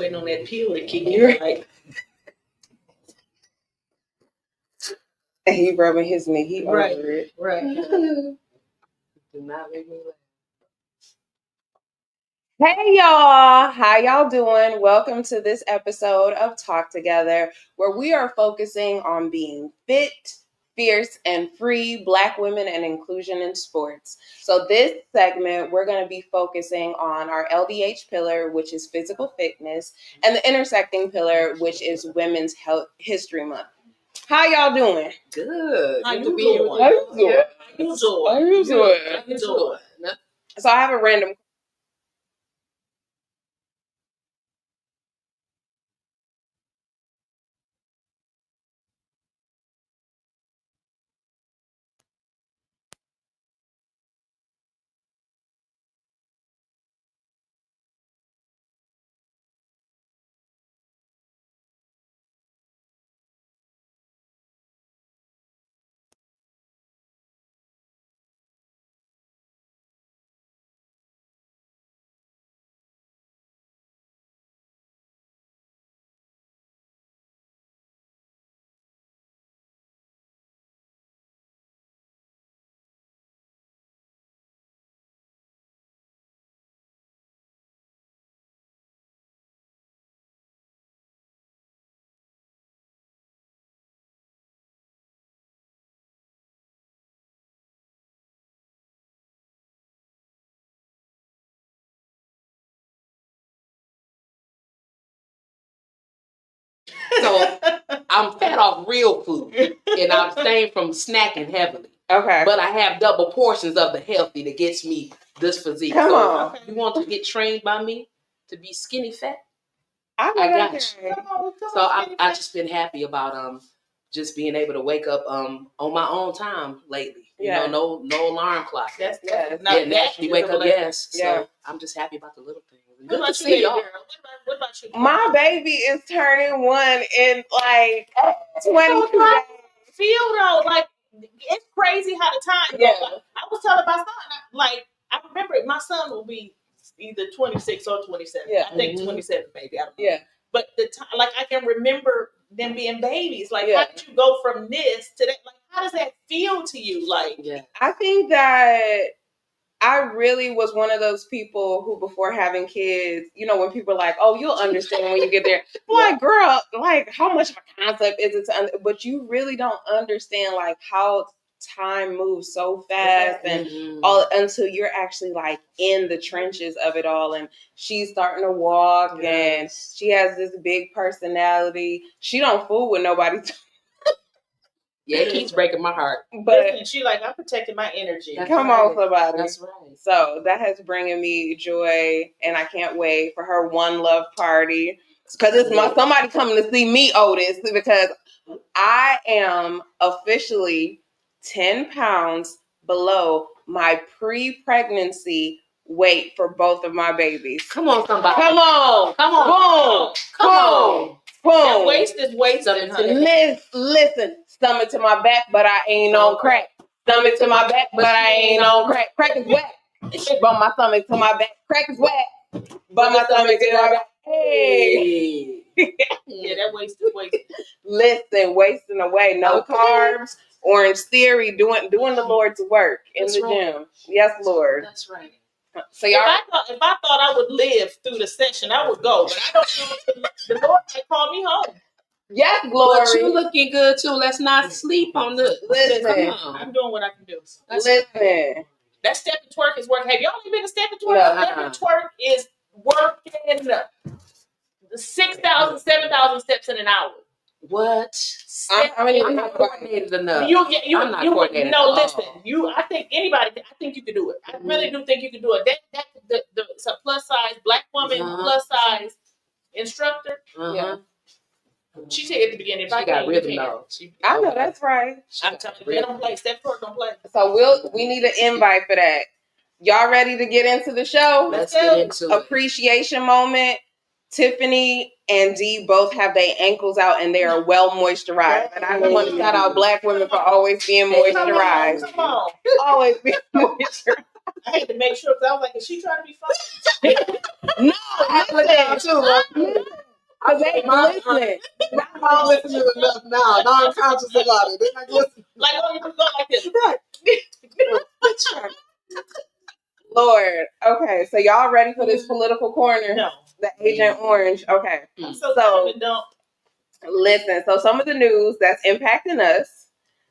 waiting on that pill to kick in. Like, and he rubbing his knee. He over it. Right. Do not make me laugh. Hey y'all, how y'all doing? Welcome to this episode of Talk Together, where we are focusing on being fit, fierce, and free Black women and inclusion in sports. So this segment, we're going to be focusing on our LDH pillar, which is physical fitness, and the intersecting pillar, which is Women's Health History Month. How y'all doing? Good. How Good you to be doing? here with How you you. doing? How you doing? How you doing? How you doing? So I have a random So I'm fat off real food, and I'm abstain from snacking heavily. Okay. But I have double portions of the healthy that gets me this physique. Come so on. You want to get trained by me to be skinny fat? I got you. So I just been happy about just being able to wake up on my own time lately. You know, no alarm clock. That's naturally wake up. Yes. Yeah. So I'm just happy about the little things. What Good to about see you, y'all. girl? What about you? My baby is turning 1 in like 22 days. Feel though, like it's crazy how the time goes. Yeah. Like, I was telling my son, I remember my son will be either 26 or 27. Yeah. I think 27 maybe. I don't know. Yeah. But the time, like I can remember them being babies. Like, Yeah. how did you go from this to that? Like, how does that feel to you? Like, I think that I really was one of those people who, before having kids, you know, when people are like, "Oh, you'll understand when you get there." Like, girl, like, how much of a concept is it? But you really don't understand, like, how time moves so fast, and all until you're actually like in the trenches of it all. And she's starting to walk, and she has this big personality. She don't fool with nobody. Yeah, it keeps breaking my heart. But listen, she like, I'm protecting my energy. Come on, somebody. That's right. So that has bringing me joy, and I can't wait for her One Love party, because it's somebody coming to see me, Otis, because I am officially 10 pounds below my pre-pregnancy weight for both of my babies. Come on, somebody. Come on. Come on. Come on. Boom. That waist is wasted. Listen, stomach to my back, but I ain't on crack. Stomach to my back, but I ain't on crack. Crack is wet. But my stomach to my back. Crack is wet. But my stomach to my back. Hey. Yeah, that waist is wasted. Listen, wasting away. No carbs. Orange Theory, doing the Lord's work in the gym. Yes, Lord. That's right. So y'all, if I thought I would live through the session, I would go. But I don't know if the Lord might call me home. yes, glory. But you looking good too. Let's not sleep on this. Listen, I'm doing what I can do. Listen. That step and twerk is working. Have y'all ever been to step and twerk? No. Step and twerk is working 6,000, 7,000 steps in an hour. What? I'm not coordinated enough. I'm not coordinated. No, listen. I think anybody. I think you could do it. I really do think you could do it. It's a plus size Black woman, plus size instructor. Yeah. She said at the beginning, if she I got can't, rhythm you though. I know that's right. I'm telling you, they don't play. Step twerk don't play. So we need an invite for that. Y'all ready to get into the show? Let's get into it. Appreciation moment. Tiffany and Dee both have their ankles out and they are well moisturized. And I want to shout out Black women for always being moisturized. Come on. Always being moisturized. I had to make sure because I was like, is she trying to be funny? No, I look down too. listen. I'm listening enough now. Now I'm conscious about it. Then I listen. Like, oh, you can go like this. Right. Lord. Okay, so y'all ready for this political corner? No. The Agent Orange. Okay. I'm so tired of don't. Listen, so some of the news that's impacting us.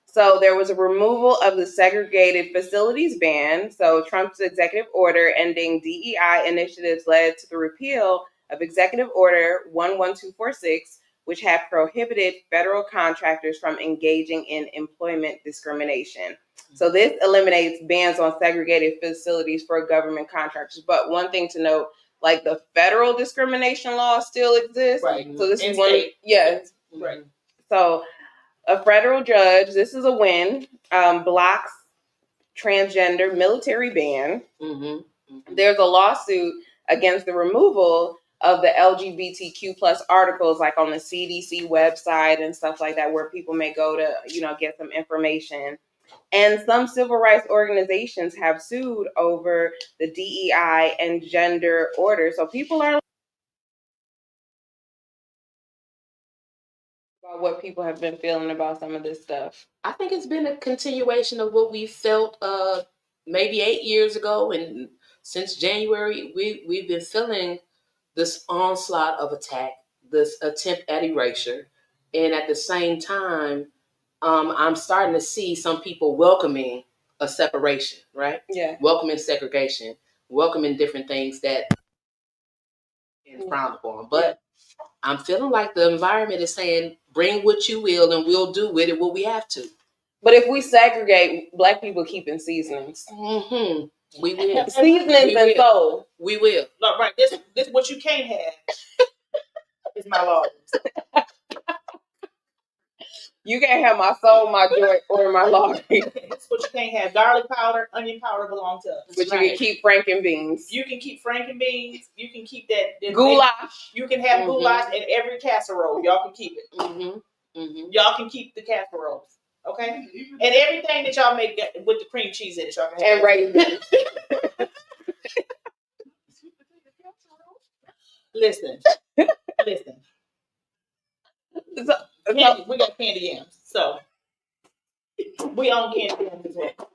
So there was a removal of the segregated facilities ban. So Trump's executive order ending DEI initiatives led to the repeal of Executive Order 11246, which had prohibited federal contractors from engaging in employment discrimination. So this eliminates bans on segregated facilities for government contractors. But one thing to note, like the federal discrimination law still exists. Right. So this And is one. state. Yes. Right. So a federal judge, this is a win, blocks transgender military ban. There's a lawsuit against the removal of the LGBTQ plus articles, like on the CDC website and stuff like that, where people may go to, get some information. And some civil rights organizations have sued over the DEI and gender order. So people are about what people have been feeling about some of this stuff. I think it's been a continuation of what we felt maybe 8 years ago, and since January, we've been feeling this onslaught of attack, this attempt at erasure, and at the same time, I'm starting to see some people welcoming a separation, right? Yeah. Welcoming segregation, welcoming different things that is frowned upon. But I'm feeling like the environment is saying, bring what you will and we'll do with it what we have to. But if we segregate, Black people keeping seasonings. Mm-hmm. We will. Seasonings and soul. We will. Look, right. This what you can't have is my laws. You can't have my soul, my joy, or my laundry. That's what you can't have. Garlic powder, onion powder belong to us. But you can keep franken beans. You can keep franken beans. You can keep that goulash. You can have goulash in every casserole. Y'all can keep it. Y'all can keep the casseroles. Okay? And everything that y'all make with the cream cheese in it, y'all can have. And raisins. Listen. We got candy yams, so we own candy yams as well.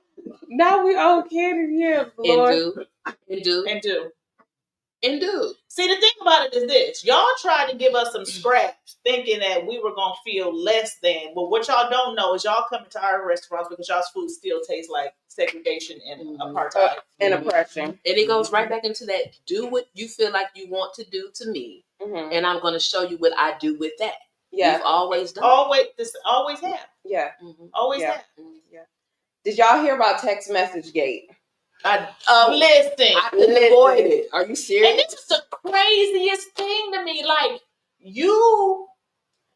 Now we own candy yams, Lord. And do. See, the thing about it is this: y'all tried to give us some scraps, thinking that we were gonna feel less than. But what y'all don't know is y'all come to our restaurants because y'all's food still tastes like segregation and apartheid and oppression. And it goes right back into that: do what you feel like you want to do to me, and I'm going to show you what I do with that. Yeah, we've always done. Always have. Yeah, always have. Yeah. Did y'all hear about text message gate? Listen. I couldn't avoid it. Are you serious? And this is the craziest thing to me. Like, you...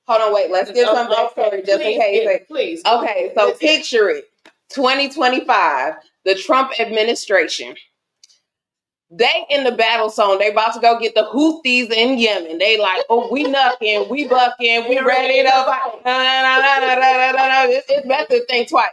Hold on, wait. Let's give some backstory just in case. Please. Okay, so picture it. 2025, the Trump administration. They in the battle zone. They about to go get the Houthis in Yemen. They like, oh, we knucking, we bucking, we ready to fight. It's better to think twice.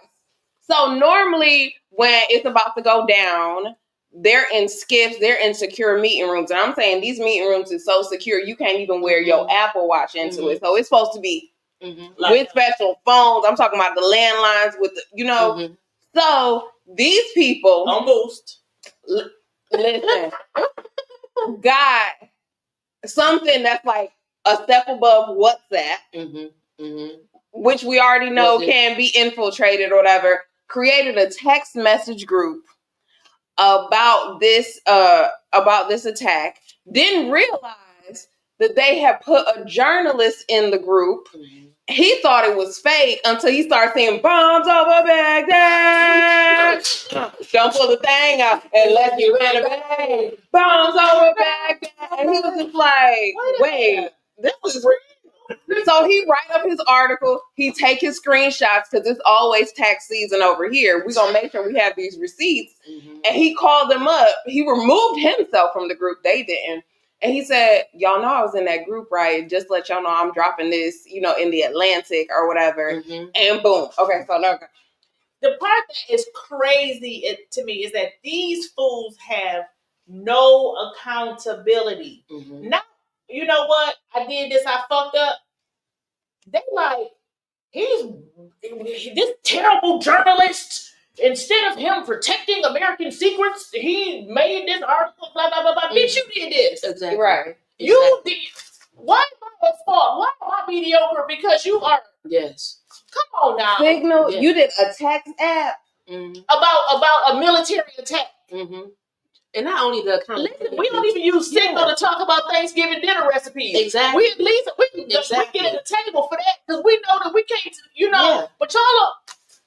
So normally when it's about to go down, they're in skiffs, they're in secure meeting rooms. And I'm saying these meeting rooms is so secure, you can't even wear your Apple Watch into it. So it's supposed to be with special phones. I'm talking about the landlines with the, So these people on Boost. Listen, got something that's like a step above WhatsApp, which we already know can be infiltrated or whatever. Created a text message group about this attack. Didn't realize that they had put a journalist in the group. He thought it was fake until he started seeing bombs over Baghdad. Don't pull the thing out unless you in a bag. Bombs over Baghdad. And he was just like, wait, this is real. So he write up his article. He take his screenshots because it's always tax season over here. We're going to make sure we have these receipts. And he called them up. He removed himself from the group. They didn't. And he said, y'all know I was in that group, right? Just let y'all know I'm dropping this, in the Atlantic or whatever. And boom. Okay, so no. the part that is crazy to me is that these fools have no accountability. Mm-hmm. Now, you know what? I did this. I fucked up. They like, he's this terrible journalist. Instead of him protecting American secrets, he made this article. Blah blah blah blah. Bitch, you did this. Exactly. Right. You did. Why am I at fault? Why am I mediocre? Because you are. Yes. Come on now. Signal. Yeah. You did a text app. Mm-hmm. About a military attack. Mm-hmm. And not only the accountability. Listen, we don't even use Signal to talk about Thanksgiving dinner recipes. Exactly. We at least we get at the table for that because we know that we can't, But y'all are,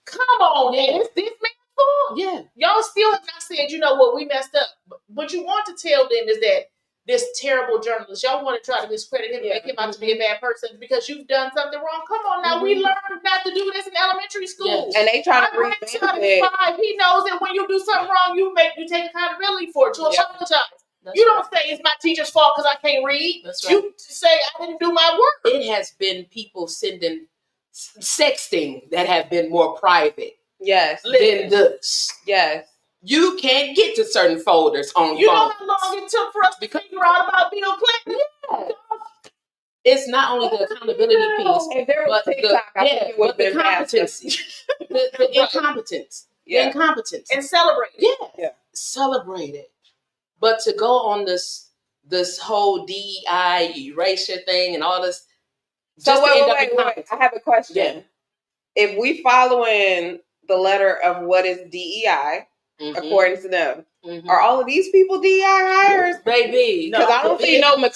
come on, man. It's this man's fault. Yeah. Y'all still have not said, you know what, we messed up. But you want to tell them is that this terrible journalist, y'all want to try to discredit him and make him out to be a bad person because you've done something wrong. Come on now, we learned not to do this in elementary school. And they try to revamp it. 5. He knows that when you do something wrong, you take accountability for it. You apologize. You don't say it's my teacher's fault because I can't read. That's right. You say I didn't do my work. It has been people sending sexting that have been more private. Yes. Than this. Yes. You can't get to certain folders on You phones. know how long it took for us to figure out about Bill Clinton? Yeah. It's not only the accountability piece, If there was TikTok, I think it would have been competency. the incompetence. Yeah. The incompetence. And celebrate it. Yeah. Celebrate it. But to go on this whole DEI erasure thing and all this. So wait. I have a question. Yeah. If we following the letter of what is DEI, according to them, are all of these people DEI hires? Baby. Because I don't see no got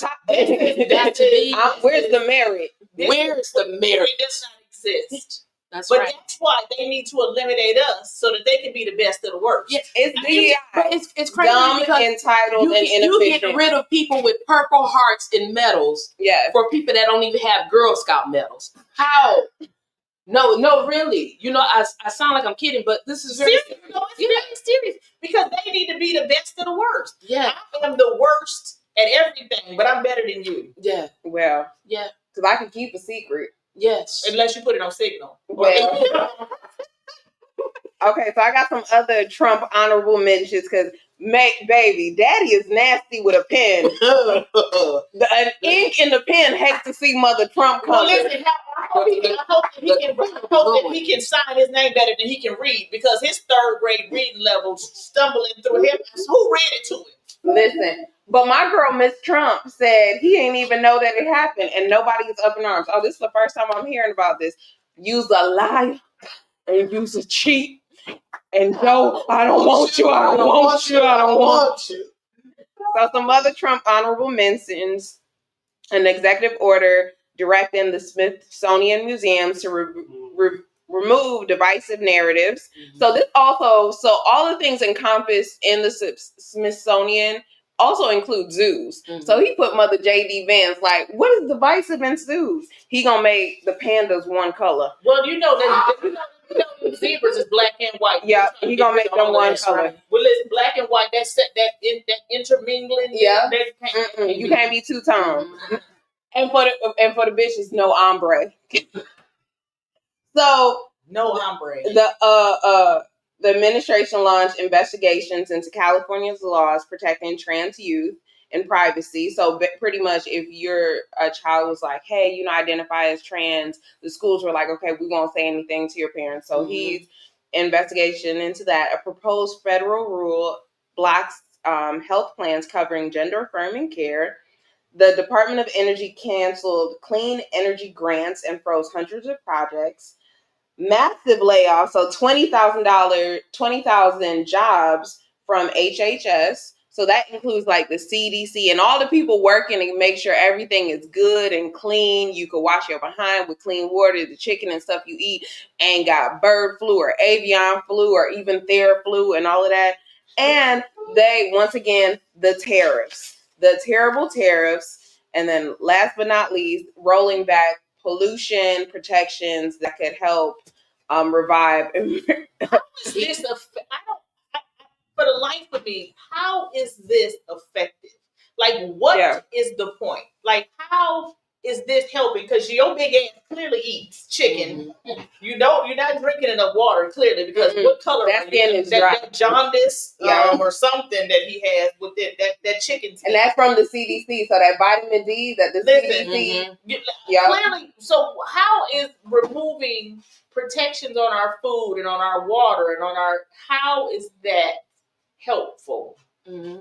to be. Where's the merit? Where's the merit? It does not exist. That's but right. That's why they need to eliminate us so that they can be the best of the worst. Yeah, it's DEI. But it's crazy dumb, because entitled, and inefficient. You get rid of people with Purple Hearts and medals for people that don't even have Girl Scout medals. How? No, really. I sound like I'm kidding, but this is very serious. No, it's very serious because they need to be the best of the worst. Yeah. I am the worst at everything, but I'm better than you. Yeah. Well. Yeah. Because I can keep a secret. Yes. Unless you put it on Signal. Well. Okay, so I got some other Trump honorable mentions because, baby, Daddy is nasty with a pen. The ink in the pen hates to see Mother Trump come. Well, listen, I hope that he can sign his name better than he can read because his 3rd grade reading level stumbling through him. Who read it to him? Listen, but my girl, Miss Trump, said he ain't even know that it happened and nobody is up in arms. Oh, this is the first time I'm hearing about this. Use a liar and use a cheat. And Joe, I don't want you. I don't want you. I don't want you. So some other Trump honorable mentions: an executive order directing the Smithsonian Museums to remove divisive narratives. So this also, all the things encompassed in the Smithsonian also include zoos. So he put Mother J.D. Vance, like, what is divisive in zoos? He gonna make the pandas one color. Well, you know zebras is black and white. Yeah, he gonna make them one color. Right. Well, listen, black and white. That intermingling. Yeah, you can't be two-toned. And for the bitches, no ombre. So no ombre. The administration launched investigations into California's laws protecting trans youth and privacy. So pretty much, if a child was like, "Hey, identify as trans," the schools were like, "Okay, we won't say anything to your parents." So he's investigation into that. A proposed federal rule blocks health plans covering gender-affirming care. The Department of Energy canceled clean energy grants and froze hundreds of projects. Massive layoffs, so 20,000 jobs from HHS. So that includes like the CDC and all the people working to make sure everything is good and clean. You could wash your behind with clean water. The chicken and stuff you eat ain't got bird flu or avian flu or even Theraflu and all of that. And they, once again, the tariffs, the terrible tariffs. And then last but not least, rolling back pollution protections that could help revive. How is this for the life of me, how is this effective? Like, what is the point? Like, how is this helping? Because your big ass clearly eats chicken. Mm-hmm. You know, you're not drinking enough water, clearly, because what color that skin is that, dry. that jaundice or something that he has with it, that chicken skin. And that's from the CDC. So that vitamin D that the CDC. Clearly, so how is removing protections on our food and on our water and on our, how is that helpful? Mm-hmm.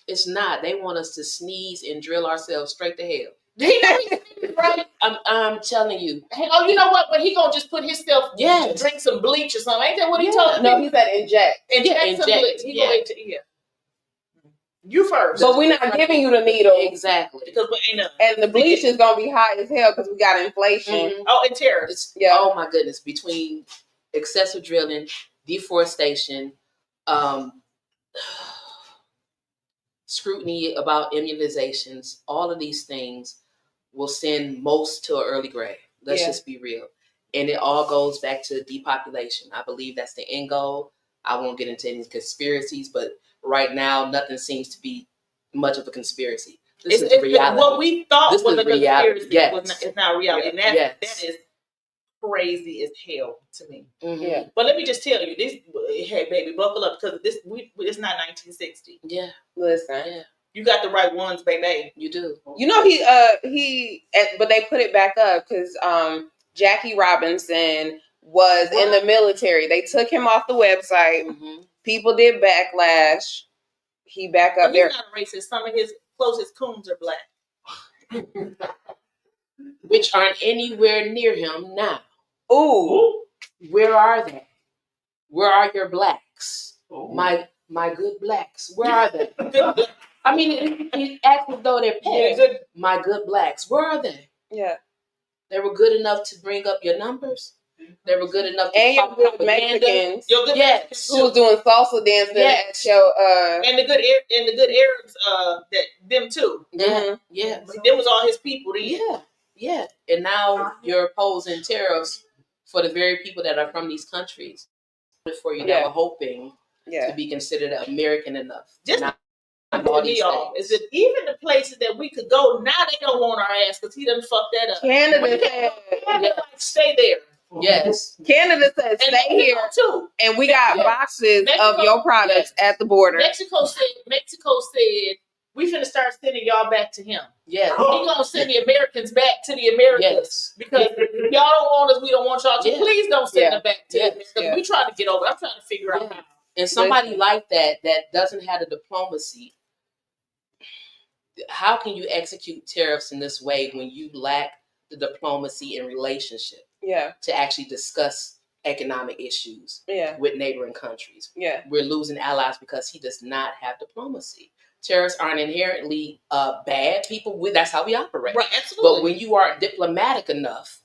It's not. They want us to sneeze and drill ourselves straight to hell. He know he's right. I'm telling you. Oh, you know what? But he gonna just put himself, Yes, drink some bleach or something. Ain't that what he told me? No, he said inject. Inject some bleach. He gonna you first. But we're not giving you the needle. Exactly. Because we ain't and the bleach is gonna be high as hell because we got inflation. Mm-hmm. Oh, and tariffs. Oh my goodness! Between excessive drilling, deforestation, scrutiny about immunizations, all of these things will send most to an early grave. Let's just be real. And it all goes back to depopulation. I believe that's the end goal. I won't get into any conspiracies, but right now, nothing seems to be much of a conspiracy. This is reality. What we thought was a conspiracy is not reality. And that is crazy as hell to me. Mm-hmm. Yeah. But let me just tell you, this, hey baby, buckle up, because it's not 1960. Yeah. Listen. Yeah. You got the right ones, baby. You do. You know but they put it back up because Jackie Robinson was in the military. They took him off the website. Mm-hmm. People did backlash. He back up there. He's not a racist. Some of his closest coons are black. Which aren't anywhere near him now. Ooh. Where are they? Where are your blacks? Ooh. My good blacks. Where are they? I mean, it acts as though they're pets. Yeah. My good blacks. Where are they? Yeah. They were good enough to bring up your numbers. They were good enough to and talk your good Mexicans. Your good Mexicans who was doing salsa dancing at your and the good Arabs that them too. Yeah. Yeah. Them was all his people then. Yeah. Yeah. And now you're opposing tariffs for the very people that are from these countries for you that were hoping to be considered American enough. Just is it even the places that we could go now? They don't want our ass because he done fucked that up. Canada said, stay there. Yes. Canada said stay here too, and we got boxes of your products at the border. Mexico said we finna start sending y'all back to him. Yeah, he gonna send the Americans back to the Americans because if y'all don't want us, we don't want y'all to. Please don't send them back to us because we trying to get over. I'm trying to figure out how. And somebody like that doesn't have the diplomacy. How can you execute tariffs in this way when you lack the diplomacy and relationship to actually discuss economic issues with neighboring countries? We're losing allies because he does not have diplomacy. Terrorists aren't inherently bad people. That's how we operate. Right, absolutely. But when you are diplomatic enough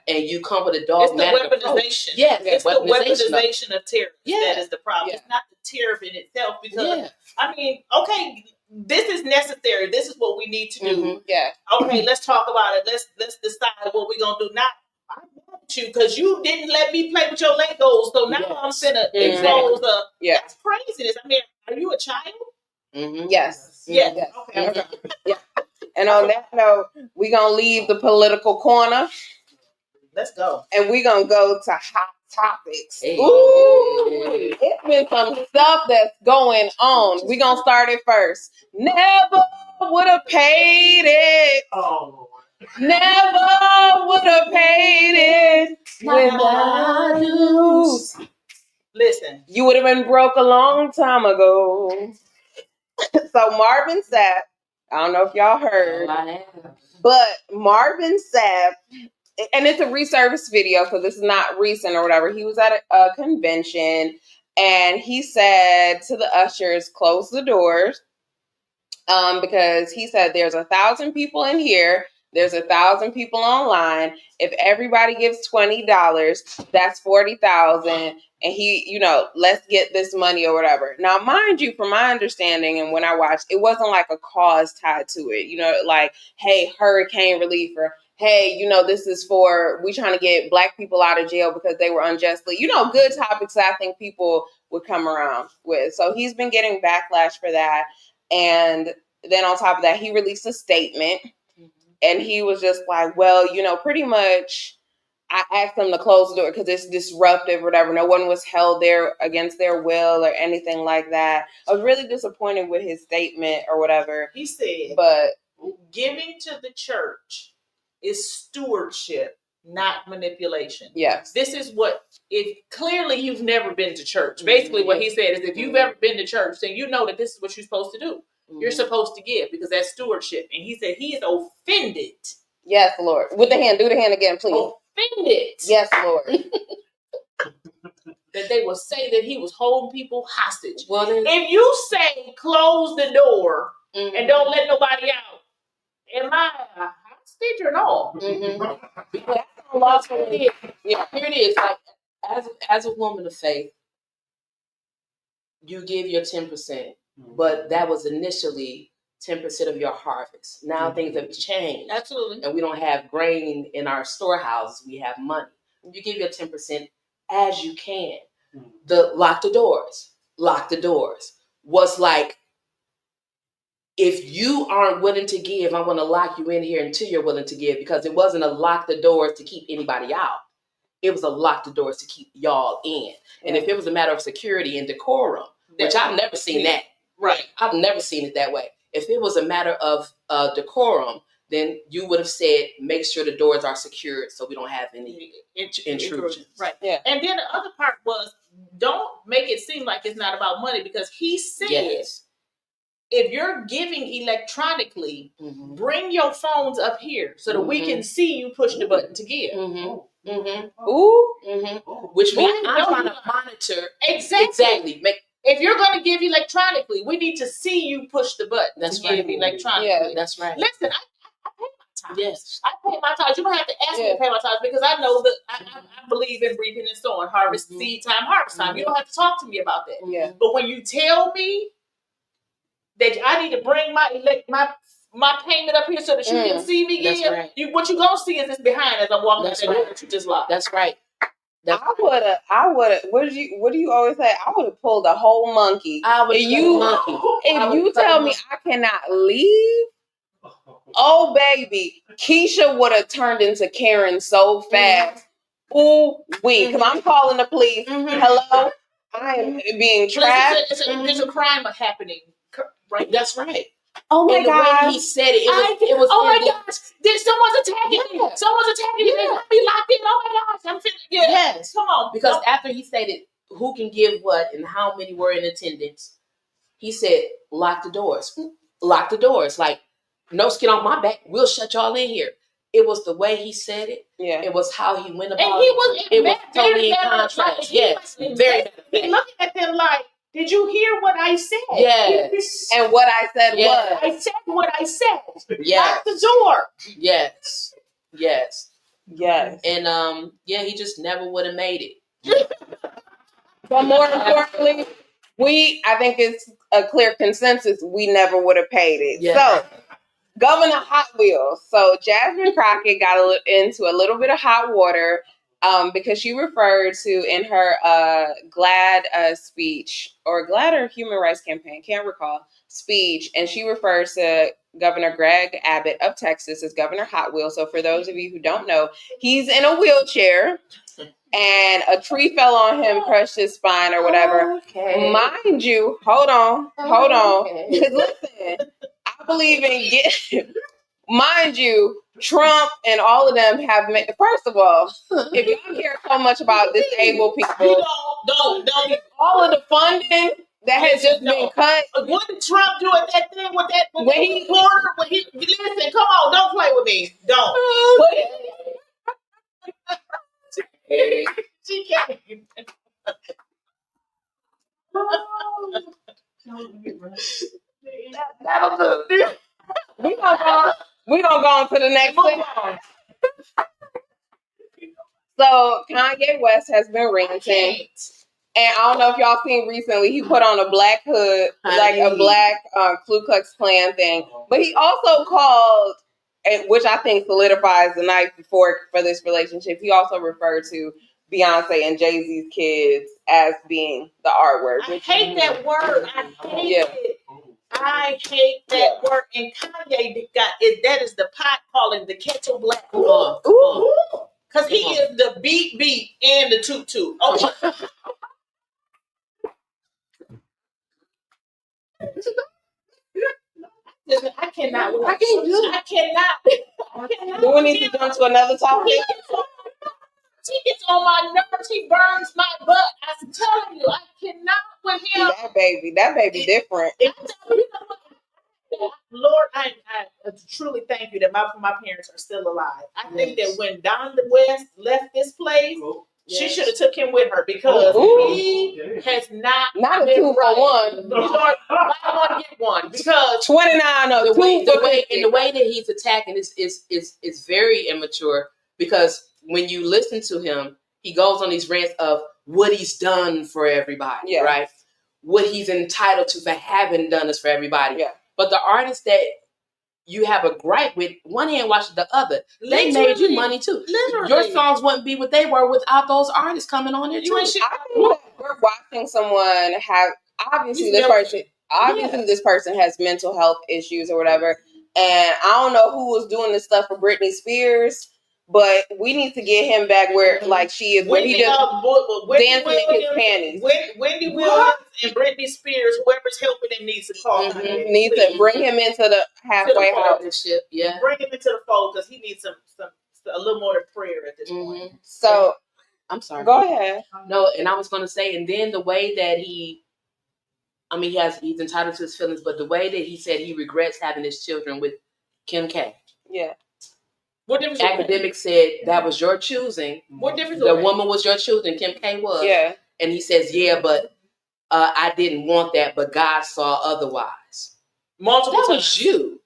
and you come with a it's dogmatic the weaponization. approach. Yes, it's the weaponization of terror that is the problem. Yeah. It's not the tariff in itself because, I mean, okay, this is necessary. This is what we need to do. Mm-hmm. Yeah. Okay, let's talk about it. Let's decide what we're going to do. Not I want you because you didn't let me play with your Legos, so now I'm finna expose that's craziness. I mean, are you a child? Mm-hmm. Yes. Yes. Yes. Okay. Mm-hmm. Yeah. And on that note, we're going to leave the political corner. Let's go. And we're going to go to hot topics. Hey. Ooh. It's been some stuff that's going on. We're going to start it first. Never would have paid it. Oh. Never would have paid it without news. Listen. You would have been broke a long time ago. So Marvin Sapp, I don't know if y'all heard, but Marvin Sapp, and it's a resurfaced video, so this is not recent or whatever. He was at a convention, and he said to the ushers, close the doors, because he said there's 1,000 people in here, there's 1,000 people online. If everybody gives $20, that's 40,000. And he, let's get this money or whatever. Now, mind you, from my understanding and when I watched, it wasn't like a cause tied to it. Like, hey, hurricane relief, or hey, this is for, we trying to get Black people out of jail because they were unjustly, good topics that I think people would come around with. So he's been getting backlash for that. And then on top of that, he released a statement. And he was just like, well, pretty much I asked them to close the door because it's disruptive or whatever. No one was held there against their will or anything like that. I was really disappointed with his statement or whatever. He said, but giving to the church is stewardship, not manipulation. Yes. This is what, if clearly you've never been to church. Basically what he said is if you've ever been to church, then you know that this is what you're supposed to do. You're supposed to give because that's stewardship. And he said he is offended. Yes, Lord. With the hand. Do the hand again, please. Offended. Yes, Lord. That they will say that he was holding people hostage. Well, then, if you say close the door and don't let nobody out, am I a hostage or no? Because here it is. Like as a woman of faith, you give your 10%, but that was initially 10% of your harvest. Now things have changed. Absolutely. And we don't have grain in our storehouses. We have money. You give your 10% as you can. Lock the doors. Lock the doors. Was like, if you aren't willing to give, I'm going to lock you in here until you're willing to give, because it wasn't a lock the doors to keep anybody out. It was a lock the doors to keep y'all in. And if it was a matter of security and decorum, which I've never seen that. Right. I've never seen it that way. If it was a matter of decorum, then you would have said, make sure the doors are secured so we don't have any intrusions. Right. Yeah. And then the other part was, don't make it seem like it's not about money, because he said, if you're giving electronically, bring your phones up here so that we can see you push the button to give. Which means I'm trying to monitor. Exactly. If you're going to give electronically, we need to see you push the button. That's to give electronically. Yeah, that's right. Listen, I pay my tithes. Yes. I pay my tithes. You don't have to ask me to pay my tithes, because I know that I believe in reaping and sowing, harvest, seed time, harvest time. You don't have to talk to me about that. Yeah. But when you tell me that I need to bring my payment up here so that you can see me give, what you gonna see is this behind as I'm walking out that door that you just locked. That's right. I would have. What do you always say? I would have pulled a whole monkey. If you tell me I cannot leave, oh baby, Keisha would have turned into Karen so fast. Ooh wee, because I'm calling the police. Hello, I am being trapped. There's a crime happening. Right. That's right. Oh my God. The way he said it, it was. Oh my gosh! Someone's attacking me. Someone's attacking me. They got me locked in. Oh my gosh! I'm feeling. Yes. Come on. Because after he stated who can give what and how many were in attendance, he said, "Lock the doors. Lock the doors. Like, no skin on my back. We'll shut y'all in here." It was the way he said it. Yeah. It was how he went about it. And he was. It was totally in contrast. Yes. Very. He looking at them like, did you hear what I said? Yes. And what I said was? I said what I said. Yes. Lock the door. Yes. Yes. Yes. And he just never would have made it. But more importantly, I think it's a clear consensus, we never would have paid it. Yeah. So, Governor Hot Wheels. So, Jasmine Crockett got into a little bit of hot water because she referred to in her GLAD speech, or GLAD or Human Rights Campaign, can't recall, speech, and she refers to Governor Greg Abbott of Texas as Governor Hot Wheels. So, for those of you who don't know, he's in a wheelchair. And a tree fell on him, crushed his spine or whatever. Okay. Mind you, hold on. Because listen, I believe in mind you, Trump and all of them have made, first of all, if y'all care so much about disabled people, don't. All of the funding that has just been cut. What did Trump do at that thing with that reporter? Listen, come on, don't play with me. Don't. She can't. That'll do. We're gonna go on to the next thing. So Kanye West has been ranting. And I don't know if y'all seen recently, he put on a black hood, like a black Ku Klux Klan thing. But he also called, which I think solidifies the night before for this relationship, he also referred to Beyonce and Jay-Z's kids as being the R word. I hate that word. I hate it. I hate that word. And Kanye that is the pot calling the kettle black. Come on. Because he is the beat and the toot. Okay. I cannot. I can't do it. I cannot. Do we need to jump to another topic? He gets on my nerves. He burns my butt. I'm telling you, I cannot with him. That baby different. Lord, I truly thank you that my parents are still alive. I think that when Don West left this place, she should have took him with her because he has not a 2 for 1. Lord, buy one get one because 29 or the 2 way for the way that he's attacking is very immature because when you listen to him, he goes on these rants of what he's done for everybody, right? What he's entitled to for having done this for everybody. Yeah. But the artists that you have a gripe with, one hand washes the other. They made you money too. Literally. Your songs wouldn't be what they were without those artists coming on there too. I think that we're watching someone have this person has mental health issues or whatever. And I don't know who was doing this stuff for Britney Spears, but we need to get him back where like she is, where he just dancing in his panties. Wendy Williams and Britney Spears, whoever's helping him needs to call. Needs to bring him into the halfway house. Yeah, bring him into the fold because he needs a little more prayer at this point. So I'm sorry. Go ahead. No, and I was going to say, and then the way that he's entitled to his feelings, but the way that he said he regrets having his children with Kim K. Yeah. What difference? Academic said that was your choosing. What difference? The woman was your choosing. Kim K was. Yeah. And he says, yeah, but I didn't want that, but God saw otherwise. Multiple that times. Was you.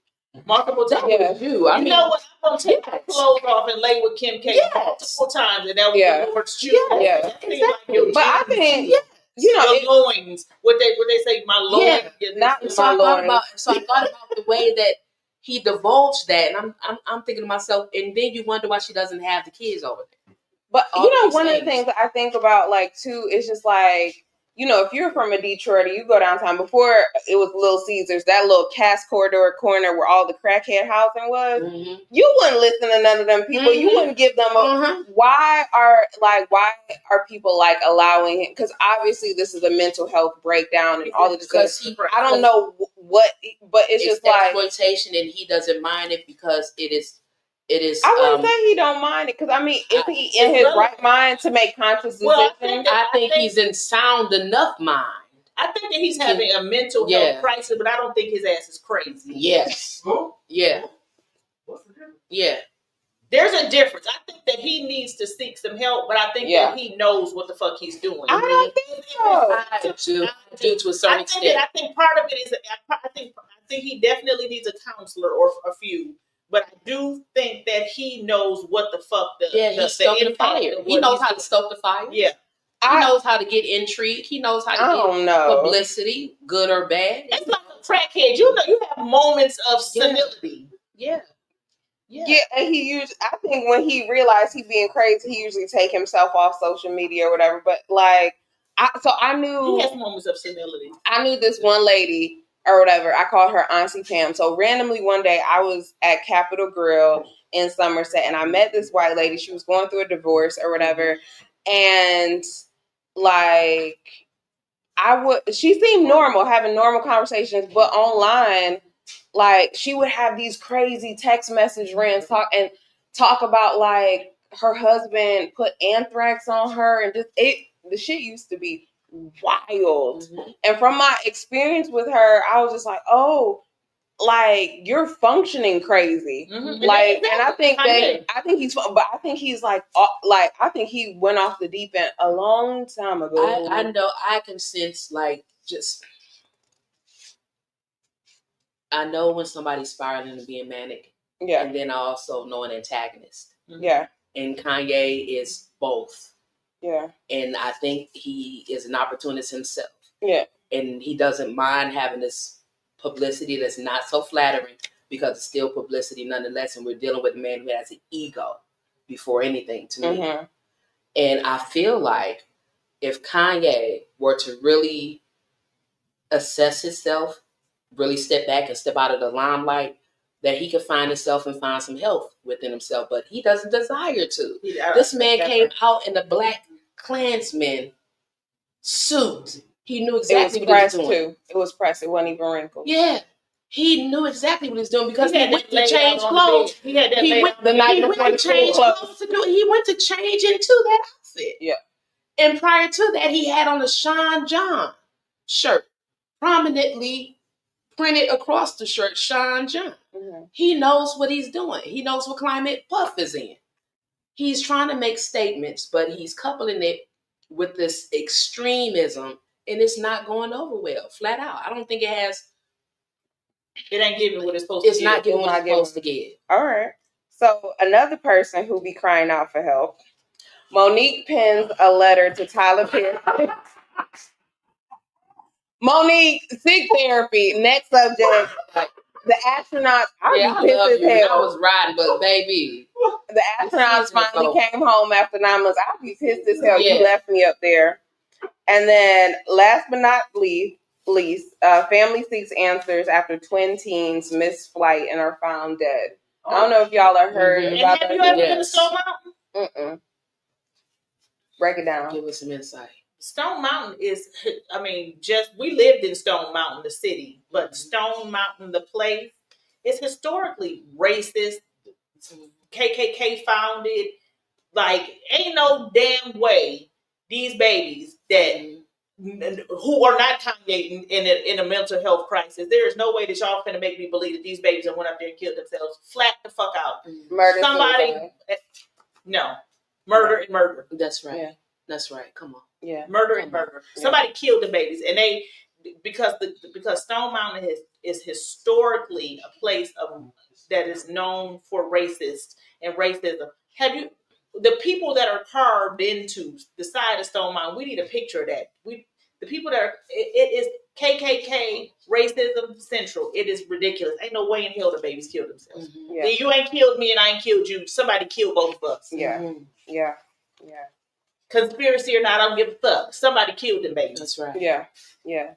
Multiple times. That was you. I mean, know what? I'm going to take my clothes off and lay with Kim K multiple times, and that was the Lord's choosing. Yeah. Exactly. But I think, your loins. What they say, my loins. Yeah. So I thought about the way that he divulged that, and I'm thinking to myself, and then you wonder why she doesn't have the kids over there. But one of the things that I think about, like, too, is just like, if you're from a Detroit or you go downtown, before it was Little Caesars, that little Cass corner where all the crackhead housing was, you wouldn't listen to none of them people. You wouldn't give them why are people like allowing him? Because obviously this is a mental health breakdown and all of this. I don't know what, but it's just like exploitation, and he doesn't mind it because it is. I wouldn't say he don't mind it because is he in his right mind to make conscious decisions? I think he's in sound enough mind. I think that he's having a mental health crisis, but I don't think his ass is crazy. Yes. Yeah. What's the difference? Yeah. There's a difference. I think that he needs to seek some help, but I think that he knows what the fuck he's doing. I don't think so. I do to a certain extent. I think part of it is I think he definitely needs a counselor or a few. But I do think that he knows what the fuck he's stoking the fire. He knows how to stoke the fire. Yeah. He knows how to get intrigue. He knows how to get publicity, good or bad. It's like a crackhead. You have moments of senility. Yeah. Yeah, and I think when he realized he being crazy, he usually take himself off social media or whatever. But I knew he has moments of senility. I knew this one lady or whatever. I called her Auntie Pam. So randomly one day I was at Capitol Grill in Somerset and I met this white lady. She was going through a divorce or whatever. And she seemed normal, having normal conversations, but online, she would have these crazy text message rants talk about her husband put anthrax on her and the shit used to be wild. And from my experience with her, I was just like, oh, you're functioning crazy. And I think I think he went off the deep end a long time ago. I know I can sense I know when somebody's spiraling and being manic. Yeah. And then I also know an antagonist. Yeah. And Kanye is both. Yeah. And I think he is an opportunist himself. Yeah. And he doesn't mind having this publicity that's not so flattering because it's still publicity nonetheless. And we're dealing with a man who has an ego before anything to me. And I feel like if Kanye were to really assess himself really step back and step out of the limelight, that he could find himself and find some health within himself. But he doesn't desire to. This man came out in a Black Klansman suit. He knew exactly what he was doing. Too. It was pressed. It wasn't even wrinkled. Yeah. He knew exactly what he was doing because he went to change clothes. He had that He went the night before to change clothes to do it. He went to change into that outfit. Yeah. And prior to that, he had on a Sean John shirt, prominently printed across the shirt, Sean John. Mm-hmm. He knows what he's doing. He knows what climate Puff is in. He's trying to make statements, but he's coupling it with this extremism, and it's not going over well, flat out. I don't think it has. It ain't giving what it's supposed to. It's not giving what it's supposed to give. All right. So another person who be crying out for help, Monique pens a letter to Tyler Perry. Monique, seek therapy. Next subject. The astronauts. I love you. I was riding, but baby. The astronauts finally came home after 9 months. I'd be pissed as hell. You left me up there. And then last but not least, family seeks answers after twin teens miss flight and are found dead. I don't know if y'all have heard about that. Have you ever been to Stone Mountain? Mm-mm. Break it down. Give us some insight. Stone Mountain is, we lived in Stone Mountain, the city, but Stone Mountain, the place, is historically racist. KKK founded. Like, ain't no damn way these babies that who are not Kanye in a mental health crisis, there is no way that y'all finna make me believe that these babies that went up there and killed themselves flat the fuck out. Murder. Somebody, no. Murder and murder. That's right. Yeah. That's right. Come on. Yeah. Murder and murder. Yeah. Somebody killed the babies, and they because Stone Mountain is historically a place that is known for racist and racism. Have you the people that are carved into the side of Stone Mountain? We need a picture of that. The people that are it is KKK racism central. It is ridiculous. Ain't no way in hell the babies killed themselves. Mm-hmm. Yeah. Then you ain't killed me and I ain't killed you. Somebody killed both of us. Yeah. Mm-hmm. Yeah. Yeah. Conspiracy or not, I don't give a fuck. Somebody killed them babies. That's right. Yeah. Yeah.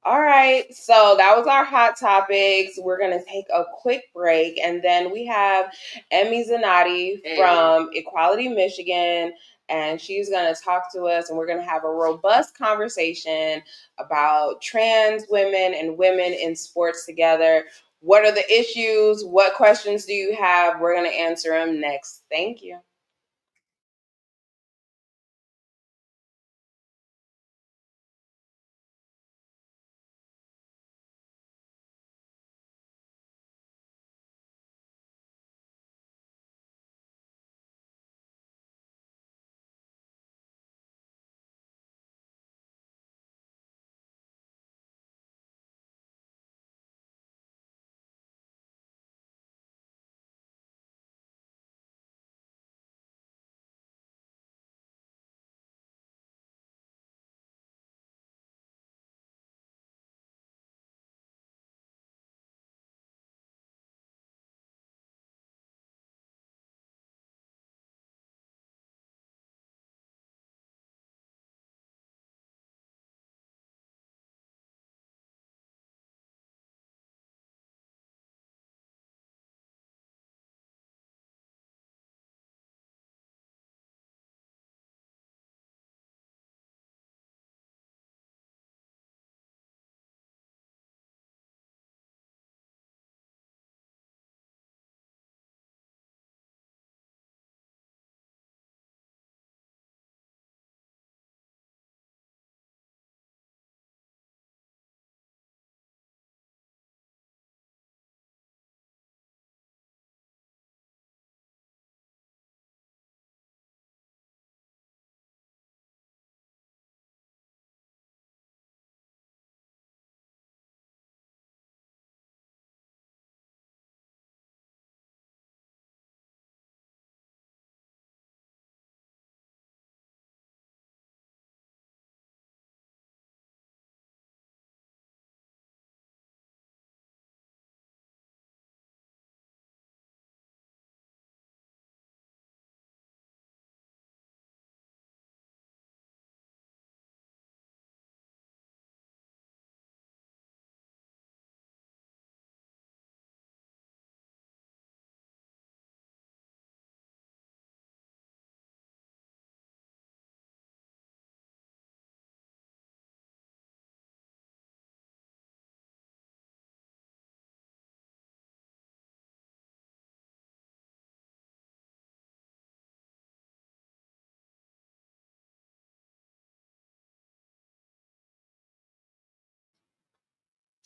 All right. So that was our hot topics. We're going to take a quick break. And then we have Emmy Zanotti from Equality Michigan. And she's going to talk to us. And we're going to have a robust conversation about trans women and women in sports together. What are the issues? What questions do you have? We're going to answer them next. Thank you.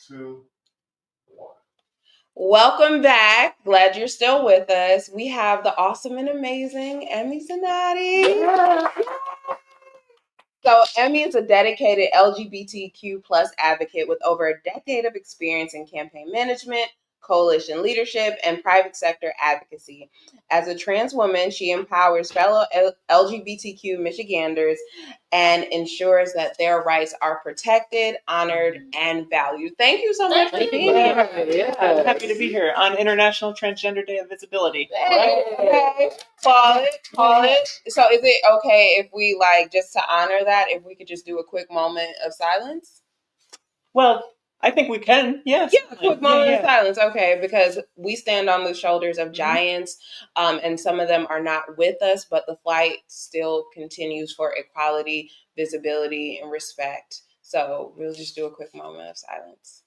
2, 1. Welcome back. Glad you're still with us. We have the awesome and amazing Emmy Zanatti. Yeah. So Emmy is a dedicated LGBTQ plus advocate with over a decade of experience in campaign management, coalition leadership, and private sector advocacy. As a trans woman, she empowers fellow LGBTQ Michiganders and ensures that their rights are protected, honored, and valued. Thank you so much for Thank you. being here. Yeah. I'm happy to be here on International Transgender Day of Visibility. Hey, okay. Call it. So is it okay if we just to honor that, if we could just do a quick moment of silence? Well, I think we can. Yes. Yeah, a quick moment of silence. Okay, because we stand on the shoulders of giants, and some of them are not with us, but the fight still continues for equality, visibility, and respect. So we'll just do a quick moment of silence.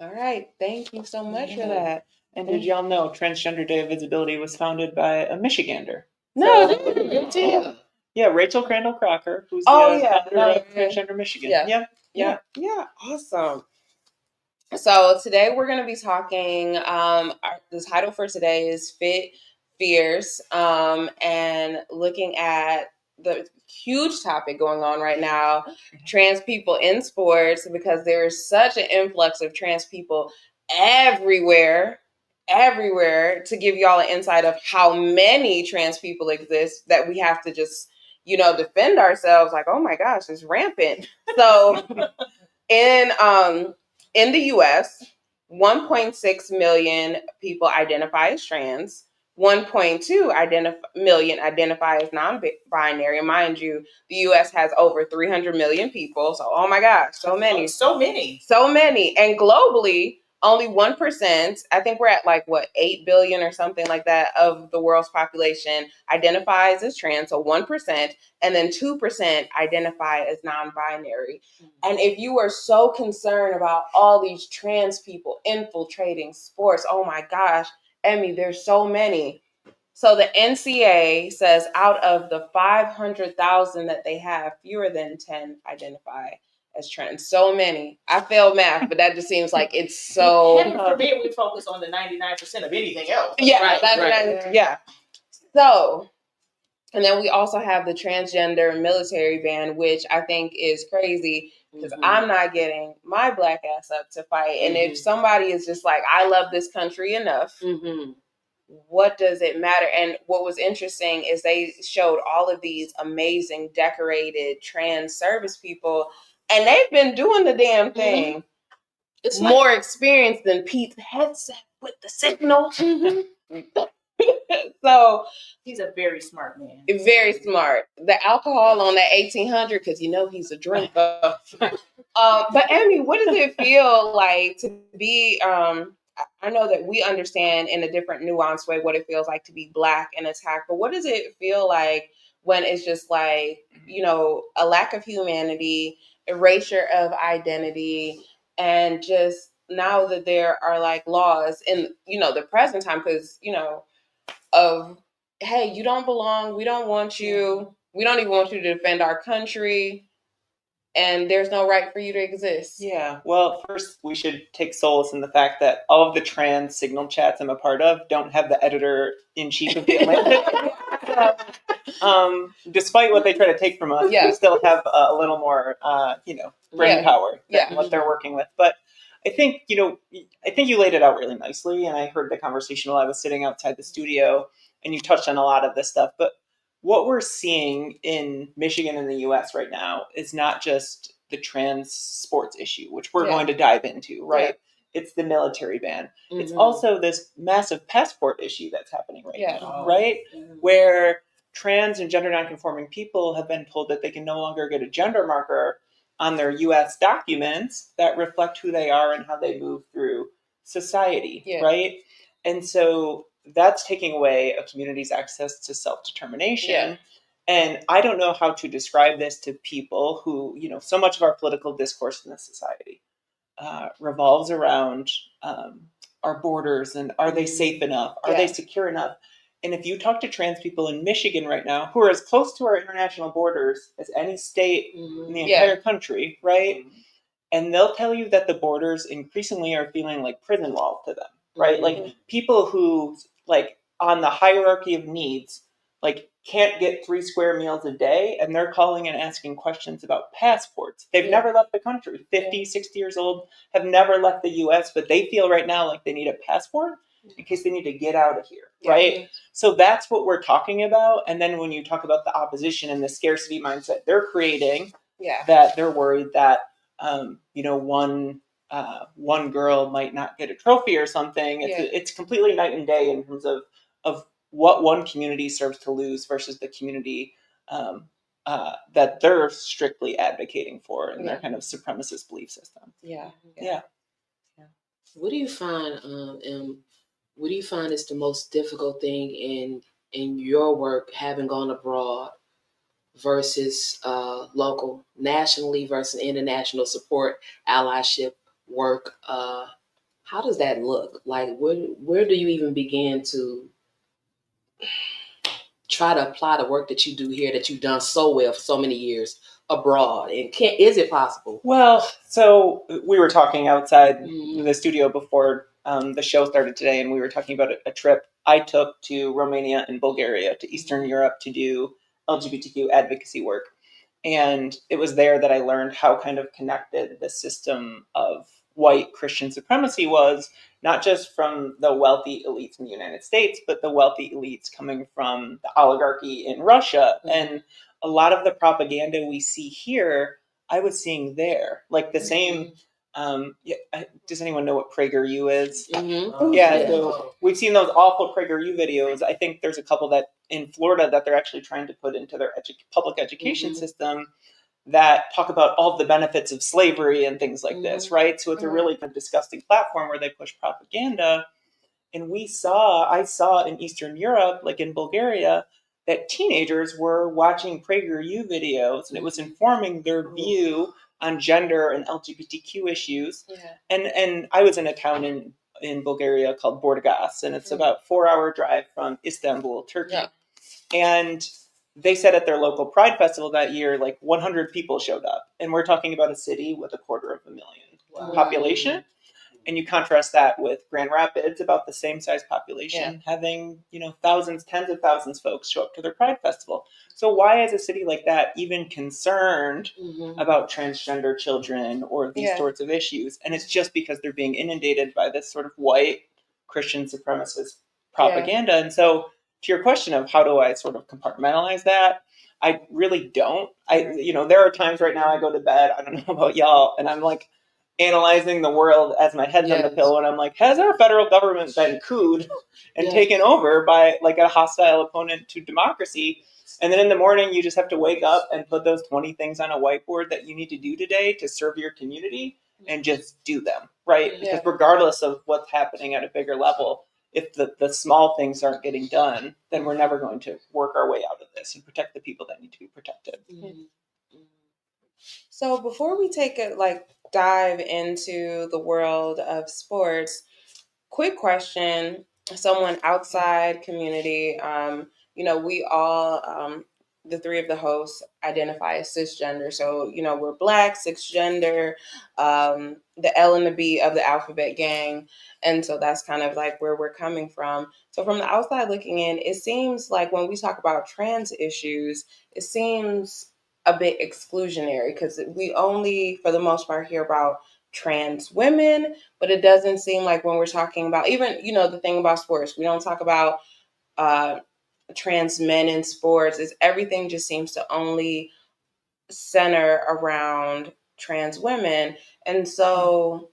All right, thank you so much for that. And did y'all know Transgender Day of Visibility was founded by a Michigander? No, Yeah, Rachel Crandall Crocker, who's Oh, the yeah. founder of Transgender Michigan. Yeah. Awesome. So today we're going to be talking, the title for today is Fit, Fierce, and looking at the huge topic going on right now, trans people in sports, because there's such an influx of trans people everywhere, to give y'all an insight of how many trans people exist that we have to just, defend ourselves like, oh my gosh, it's rampant. So in the US, 1.6 million people identify as trans. 1.2 million identify as non-binary. Mind you, the U.S. has over 300 million people. So, oh my gosh, so many. And globally, only 1%, I think we're at 8 billion or something like that of the world's population identifies as trans. So 1%, and then 2% identify as non-binary. And if you are so concerned about all these trans people infiltrating sports, oh my gosh, Emmy, there's so many. So the NCA says out of the 500,000 that they have, fewer than 10 identify as trans. So many. I failed math, but that just seems like it's so. Heaven forbid we focus on the 99% of anything else. Yeah, Right. Yeah. So, and then we also have the transgender military ban, which I think is crazy because I'm not getting my black ass up to fight. And if somebody is just like, I love this country enough, what does it matter? And what was interesting is they showed all of these amazing decorated trans service people, and they've been doing the damn thing. It's more experienced than Pete's headset with the signal. So he's a very smart man. Very smart. The alcohol on that 1800, because he's a drinker. But Emmy, what does it feel like to be? I know that we understand in a different nuanced way what it feels like to be Black and attacked, but what does it feel like when it's just a lack of humanity, erasure of identity, and just now that there are laws in the present time, because of, hey, you don't belong, we don't want you, we don't even want you to defend our country, and there's no right for you to exist. Yeah, well, first we should take solace in the fact that all of the trans signal chats I'm a part of don't have the editor-in-chief of the Atlantic. Despite what they try to take from us, we still have a little more, brain power than what they're working with. But I think you laid it out really nicely, and I heard the conversation while I was sitting outside the studio, and you touched on a lot of this stuff. But what we're seeing in Michigan and the U.S. right now is not just the trans sports issue, which we're going to dive into, right? Yeah. It's the military ban. It's also this massive passport issue that's happening right now, right? Where trans and gender nonconforming people have been told that they can no longer get a gender marker on their U.S. documents that reflect who they are and how they move through society, right? And so that's taking away a community's access to self-determination. Yeah. And I don't know how to describe this to people who, so much of our political discourse in this society revolves around our borders and are they safe enough? Are they secure enough? And if you talk to trans people in Michigan right now, who are as close to our international borders as any state in the entire country, right? And they'll tell you that the borders increasingly are feeling like prison walls to them, right? Like people who, like, on the hierarchy of needs, like, can't get 3 square meals a day, and they're calling and asking questions about passports. They've never left the country. 50, 60 years old, have never left the US, but they feel right now like they need a passport in case they need to get out of here, right? So that's what we're talking about. And then when you talk about the opposition and the scarcity mindset they're creating, that they're worried that one girl might not get a trophy or something. It's completely night and day in terms of what one community serves to lose versus the community that they're strictly advocating for in their kind of supremacist belief system. What do you find, what do you find is the most difficult thing in your work, having gone abroad versus local, nationally versus international support, allyship work? How does that look? Like, where do you even begin to try to apply the work that you do here, that you've done so well for so many years abroad? And is it possible? Well, so we were talking outside the studio before the show started today, and we were talking about a trip I took to Romania and Bulgaria, to Eastern Europe, to do LGBTQ advocacy work. And it was there that I learned how kind of connected the system of white Christian supremacy was, not just from the wealthy elites in the United States, but the wealthy elites coming from the oligarchy in Russia. And a lot of the propaganda we see here, I was seeing there. Like the same, does anyone know what PragerU is? So we've seen those awful PragerU videos. I think there's a couple that in Florida that they're actually trying to put into their public education system that talk about all the benefits of slavery and things like this, right? So it's a really kind of disgusting platform where they push propaganda. And I saw in Eastern Europe, like in Bulgaria, that teenagers were watching PragerU videos, and it was informing their view on gender and LGBTQ issues. And I was in a town in Bulgaria called Burgas, and it's about a 4-hour drive from Istanbul, Turkey. And they said at their local Pride Festival that year, like 100 people showed up. And we're talking about a city with 250,000 population. And you contrast that with Grand Rapids, about the same size population, having, thousands, tens of thousands of folks show up to their Pride Festival. So why is a city like that even concerned about transgender children or these sorts of issues? And it's just because they're being inundated by this sort of white Christian supremacist propaganda. And so to your question of how do I sort of compartmentalize that, I really don't. There are times right now I go to bed, I don't know about y'all, and I'm like, analyzing the world as my head's on the pillow, and I'm like, has our federal government been cooed and taken over by like a hostile opponent to democracy? And then in the morning, you just have to wake up and put those 20 things on a whiteboard that you need to do today to serve your community and just do them, right? Because regardless of what's happening at a bigger level, if the small things aren't getting done, then we're never going to work our way out of this and protect the people that need to be protected. So before we take a dive into the world of sports, quick question, someone outside community, we all, the three of the hosts identify as cisgender. So, we're Black, cisgender, the L and the B of the alphabet gang. And so that's kind of like where we're coming from. So from the outside looking in, it seems like when we talk about trans issues, it seems a bit exclusionary because we only, for the most part, hear about trans women, but it doesn't seem like when we're talking about even, the thing about sports, we don't talk about trans men in sports. Everything just seems to only center around trans women. And so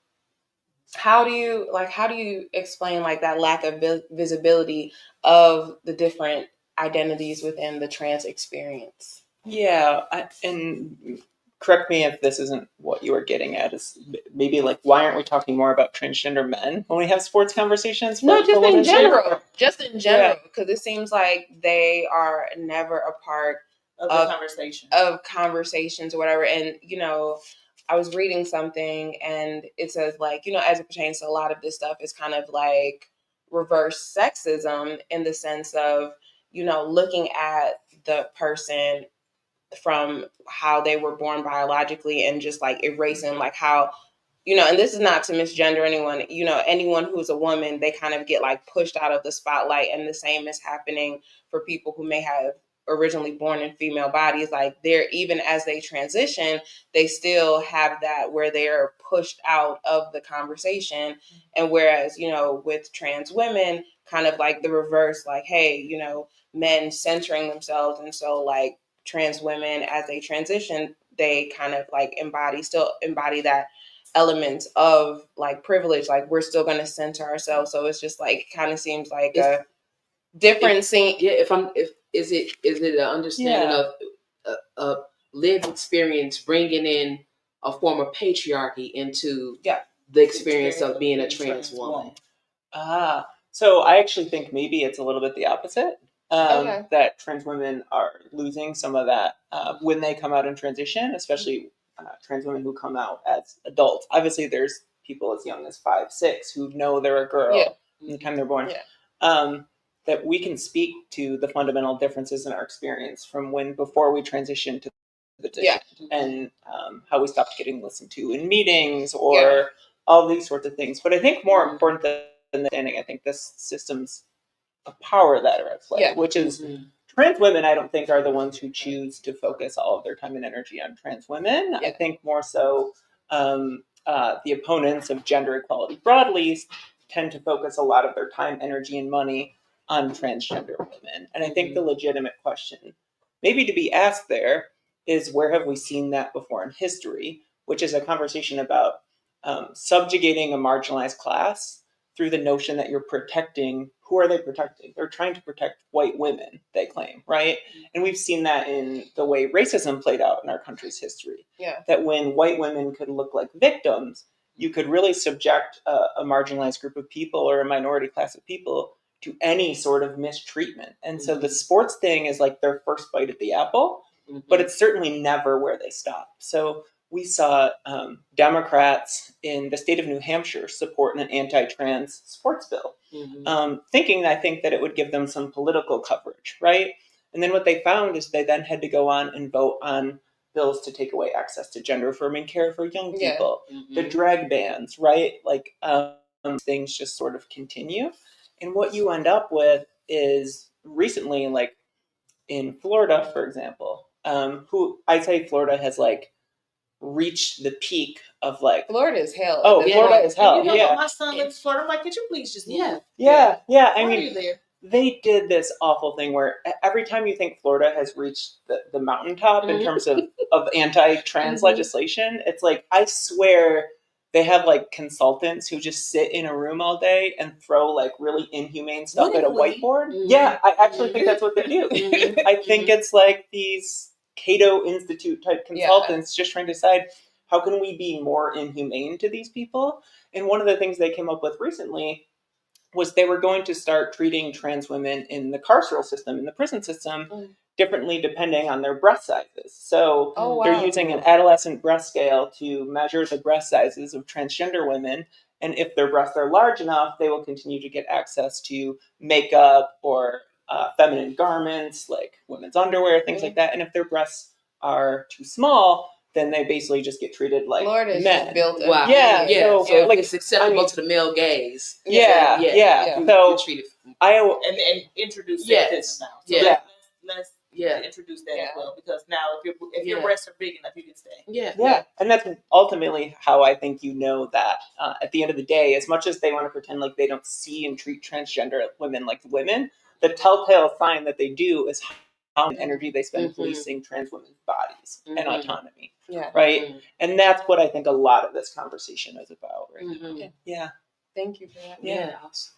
how do you explain that lack of visibility of the different identities within the trans experience? Yeah, and correct me if this isn't what you were getting at, is maybe why aren't we talking more about transgender men when we have sports conversations? No, just in general. Just in general, because it seems like they are never a part of the conversation. Of conversations or whatever. And, I was reading something and it says as it pertains to a lot of this stuff, it's kind of reverse sexism in the sense of, you know, looking at the person from how they were born biologically and just like erasing like how, you know, and this is not to misgender anyone, you know, anyone who's a woman, they kind of get like pushed out of the spotlight, and the same is happening for people who may have originally born in female bodies. Like they're, even as they transition, they still have that where they're pushed out of the conversation. And whereas, you know, with trans women, kind of like the reverse, like, hey, you know, men centering themselves, and so like trans women as they transition, they kind of like still embody that elements of like privilege, like we're still going to center ourselves. So it's just like kind of seems like a different scene. Yeah, if is it an understanding of a lived experience bringing in a form of patriarchy into the experience of being a trans woman? So I actually think maybe it's a little bit the opposite. That trans women are losing some of that when they come out in transition, especially trans women who come out as adults. Obviously, there's people as young as 5, 6 who know they're a girl from the time they're born. That we can speak to the fundamental differences in our experience from before we transitioned to the position, and how we stopped getting listened to in meetings or all these sorts of things. But I think more important than understanding, I think this system's of power that are at play, which is trans women, I don't think, are the ones who choose to focus all of their time and energy on trans women. I think more so the opponents of gender equality broadly tend to focus a lot of their time, energy, and money on transgender women. And I think the legitimate question maybe to be asked there is, where have we seen that before in history, which is a conversation about subjugating a marginalized class through the notion that you're protecting. Who are they protecting? They're trying to protect white women, they claim, right? And we've seen that in the way racism played out in our country's history. That when white women could look like victims, you could really subject a marginalized group of people or a minority class of people to any sort of mistreatment. And so the sports thing is like their first bite at the apple, but it's certainly never where they stop. So we saw Democrats in the state of New Hampshire support an anti-trans sports bill, thinking, I think, that it would give them some political coverage, right? And then what they found is they then had to go on and vote on bills to take away access to gender-affirming care for young people, the drag bans, right? Like things just sort of continue. And what you end up with is recently, like in Florida, for example, who I'd say Florida has like reached the peak of like Florida is hell. Florida is hell. You know, my son lives in Florida. I'm like, could you please just move? Yeah. I Why mean, are you there? They did this awful thing where every time you think Florida has reached the mountaintop in terms of anti-trans legislation, it's like, I swear they have like consultants who just sit in a room all day and throw like really inhumane stuff at a whiteboard. Yeah, I actually think that's what they do. I think it's like these Cato Institute type consultants just trying to decide, how can we be more inhumane to these people? And one of the things they came up with recently was they were going to start treating trans women in the carceral system, in the prison system, differently depending on their breast sizes. So they're using an adolescent breast scale to measure the breast sizes of transgender women. And if their breasts are large enough, they will continue to get access to makeup or feminine garments like women's underwear, things like that. And if their breasts are too small, then they basically just get treated like Florida's men. just built Wow. So like, it's acceptable to the male gaze. So You're treated. Iowa and introduce sexism now. So let's introduce that as well, because now if your breasts are big enough, you can stay. And that's ultimately how I think that at the end of the day, as much as they want to pretend like they don't see and treat transgender women like women, the telltale sign that they do is how much energy they spend policing trans women's bodies and autonomy. Right? And that's what I think a lot of this conversation is about right now. Thank you for that. Awesome.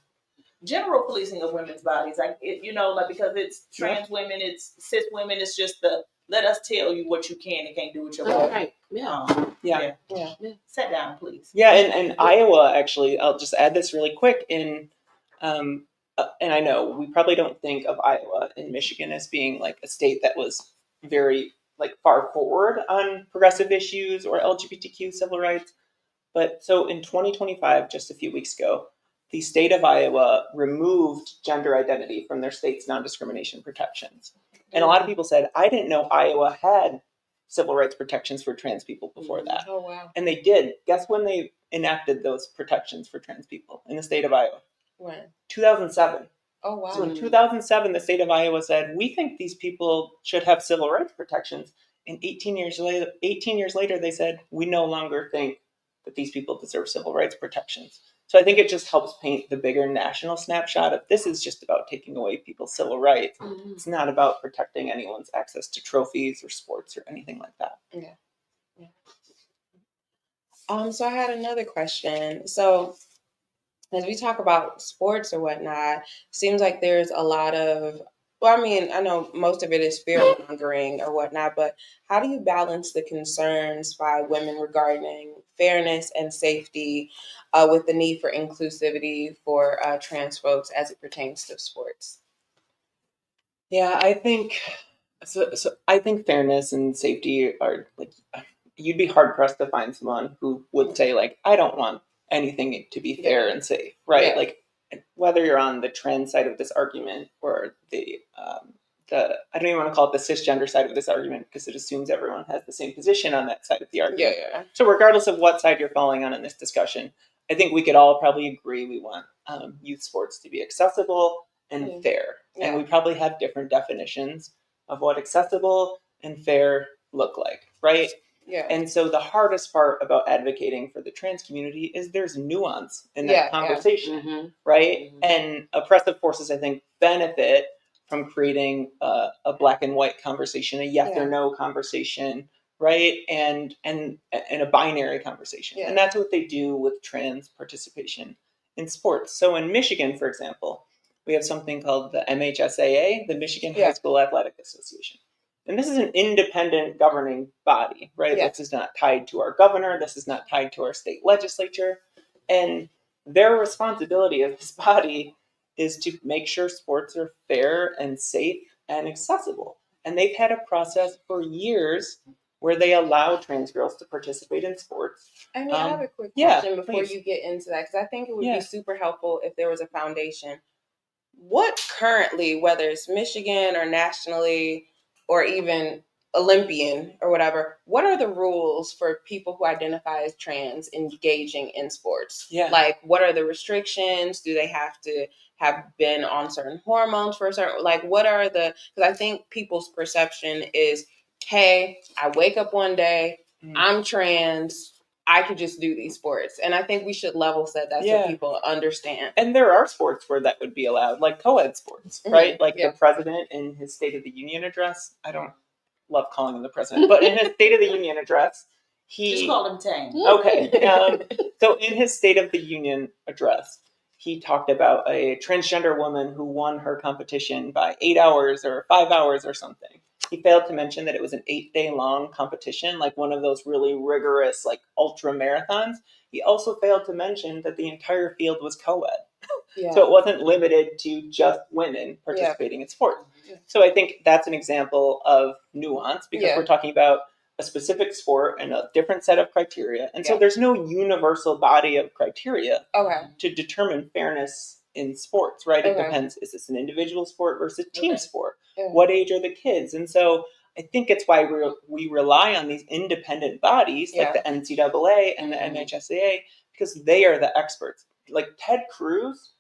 General policing of women's bodies, because it's trans women, it's cis women, it's just let us tell you what you can and can't do with your body. Right. Sit down, please. And Iowa, actually, I'll just add this really quick. And I know we probably don't think of Iowa and Michigan as being like a state that was very like far forward on progressive issues or LGBTQ civil rights. But so in 2025, just a few weeks ago, the state of Iowa removed gender identity from their state's non-discrimination protections. And a lot of people said, I didn't know Iowa had civil rights protections for trans people before that. Oh, wow. And they did. Guess when they enacted those protections for trans people in the state of Iowa? When? 2007. Oh, wow. So in 2007, the state of Iowa said, we think these people should have civil rights protections. And 18 years later, they said, we no longer think that these people deserve civil rights protections. So I think it just helps paint the bigger national snapshot of this is just about taking away people's civil rights. Mm-hmm. It's not about protecting anyone's access to trophies or sports or anything like that. Yeah. So I had another question. So as we talk about sports or whatnot, seems like there's a lot of, well, I mean, I know most of it is fear mongering or whatnot, but how do you balance the concerns by women regarding fairness and safety with the need for inclusivity for trans folks as it pertains to sports? Yeah, I think I think fairness and safety are like, you'd be hard pressed to find someone who would say like, I don't want anything to be fair and safe, right? Yeah. Like whether you're on the trans side of this argument or the I don't even want to call it the cisgender side of this argument because it assumes everyone has the same position on that side of the argument. Yeah. So regardless of what side you're falling on in this discussion, I think we could all probably agree we want youth sports to be accessible and fair. Yeah. And we probably have different definitions of what accessible and fair look like, right? Yeah. And so the hardest part about advocating for the trans community is there's nuance in that conversation, right? Mm-hmm. And oppressive forces, I think, benefit from creating a black and white conversation, a yes or no conversation, right? And a binary conversation. Yeah. And that's what they do with trans participation in sports. So in Michigan, for example, we have something called the MHSAA, the Michigan High School Athletic Association. And this is an independent governing body, right? Yeah. This is not tied to our governor. This is not tied to our state legislature. And their responsibility as this body is to make sure sports are fair and safe and accessible. And they've had a process for years where they allow trans girls to participate in sports. I mean, I have a quick question before you get into that, because I think it would be super helpful if there was a foundation. What currently, whether it's Michigan or nationally or even Olympian or whatever, what are the rules for people who identify as trans engaging in sports? Yeah. Like, what are the restrictions? Do they have to have been on certain hormones for a certain, like, what are the, because I think people's perception is, hey, I wake up one day, I'm trans, I could just do these sports. And I think we should level set that so people understand. And there are sports where that would be allowed, like co-ed sports, right? Like the president in his State of the Union address, I don't love calling him the president, but in his State of the Union address, he... Just call him Tang. Okay. So in his State of the Union address, he talked about a transgender woman who won her competition by 8 hours or 5 hours or something. He failed to mention that it was an 8-day-long competition, like one of those really rigorous, like ultra marathons. He also failed to mention that the entire field was co-ed. Yeah. So it wasn't limited to just women participating in sports. Yeah. So I think that's an example of nuance because we're talking about a specific sport and a different set of criteria. And so there's no universal body of criteria to determine fairness in sports, right? It depends. Is this an individual sport versus a team sport? Yeah. What age are the kids? And so I think it's why we rely on these independent bodies like the NCAA and the MHSAA because they are the experts. Like Ted Cruz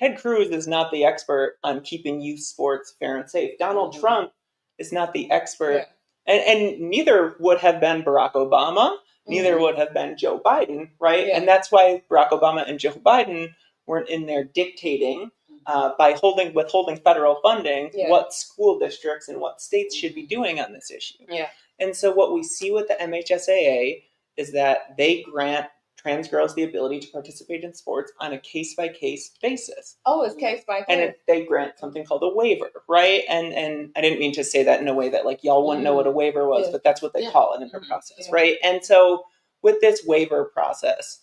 is not the expert on keeping youth sports fair and safe. Donald Trump is not the expert. Yeah. And neither would have been Barack Obama. Neither would have been Joe Biden, right? Yeah. And that's why Barack Obama and Joe Biden weren't in there dictating by withholding federal funding what school districts and what states should be doing on this issue. Yeah. And so what we see with the MHSAA is that they grant trans girls the ability to participate in sports on a case-by-case basis. Oh, it's case-by-case. And they grant something called a waiver, right? And I didn't mean to say that in a way that like y'all wouldn't know what a waiver was, but that's what they call it in their process, right? And so with this waiver process,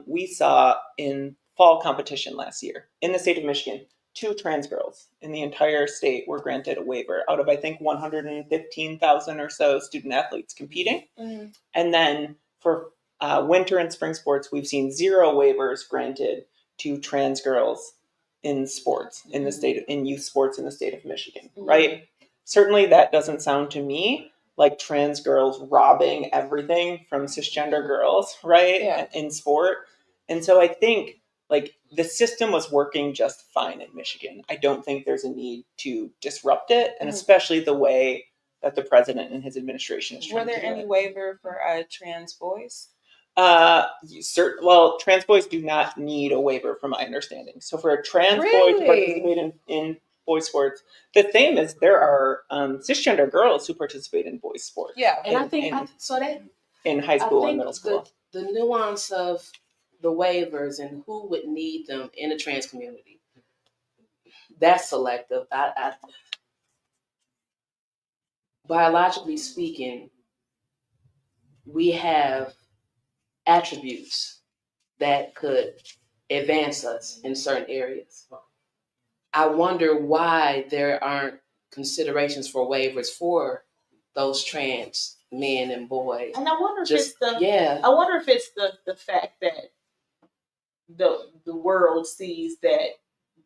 we saw in fall competition last year in the state of Michigan, 2 trans girls in the entire state were granted a waiver out of, I think, 115,000 or so student athletes competing. Mm-hmm. And then for winter and spring sports, we've seen 0 waivers granted to trans girls in sports in youth sports in the state of Michigan, right? Certainly that doesn't sound to me like trans girls robbing everything from cisgender girls, right? In sport. And so I think like the system was working just fine in Michigan. I don't think there's a need to disrupt it, and especially the way that the president and his administration is trying to do it. Were there any waiver for trans boys? Well, trans boys do not need a waiver, from my understanding. So for a trans boy to participate in boys sports, the same as there are cisgender girls who participate in boys sports. Yeah, and I think in high school and middle school. The nuance of the waivers and who would need them in the trans community, that's selective. Biologically speaking, we have attributes that could advance us in certain areas. I wonder why there aren't considerations for waivers for those trans men and boys. And I wonder if it's the fact that the world sees that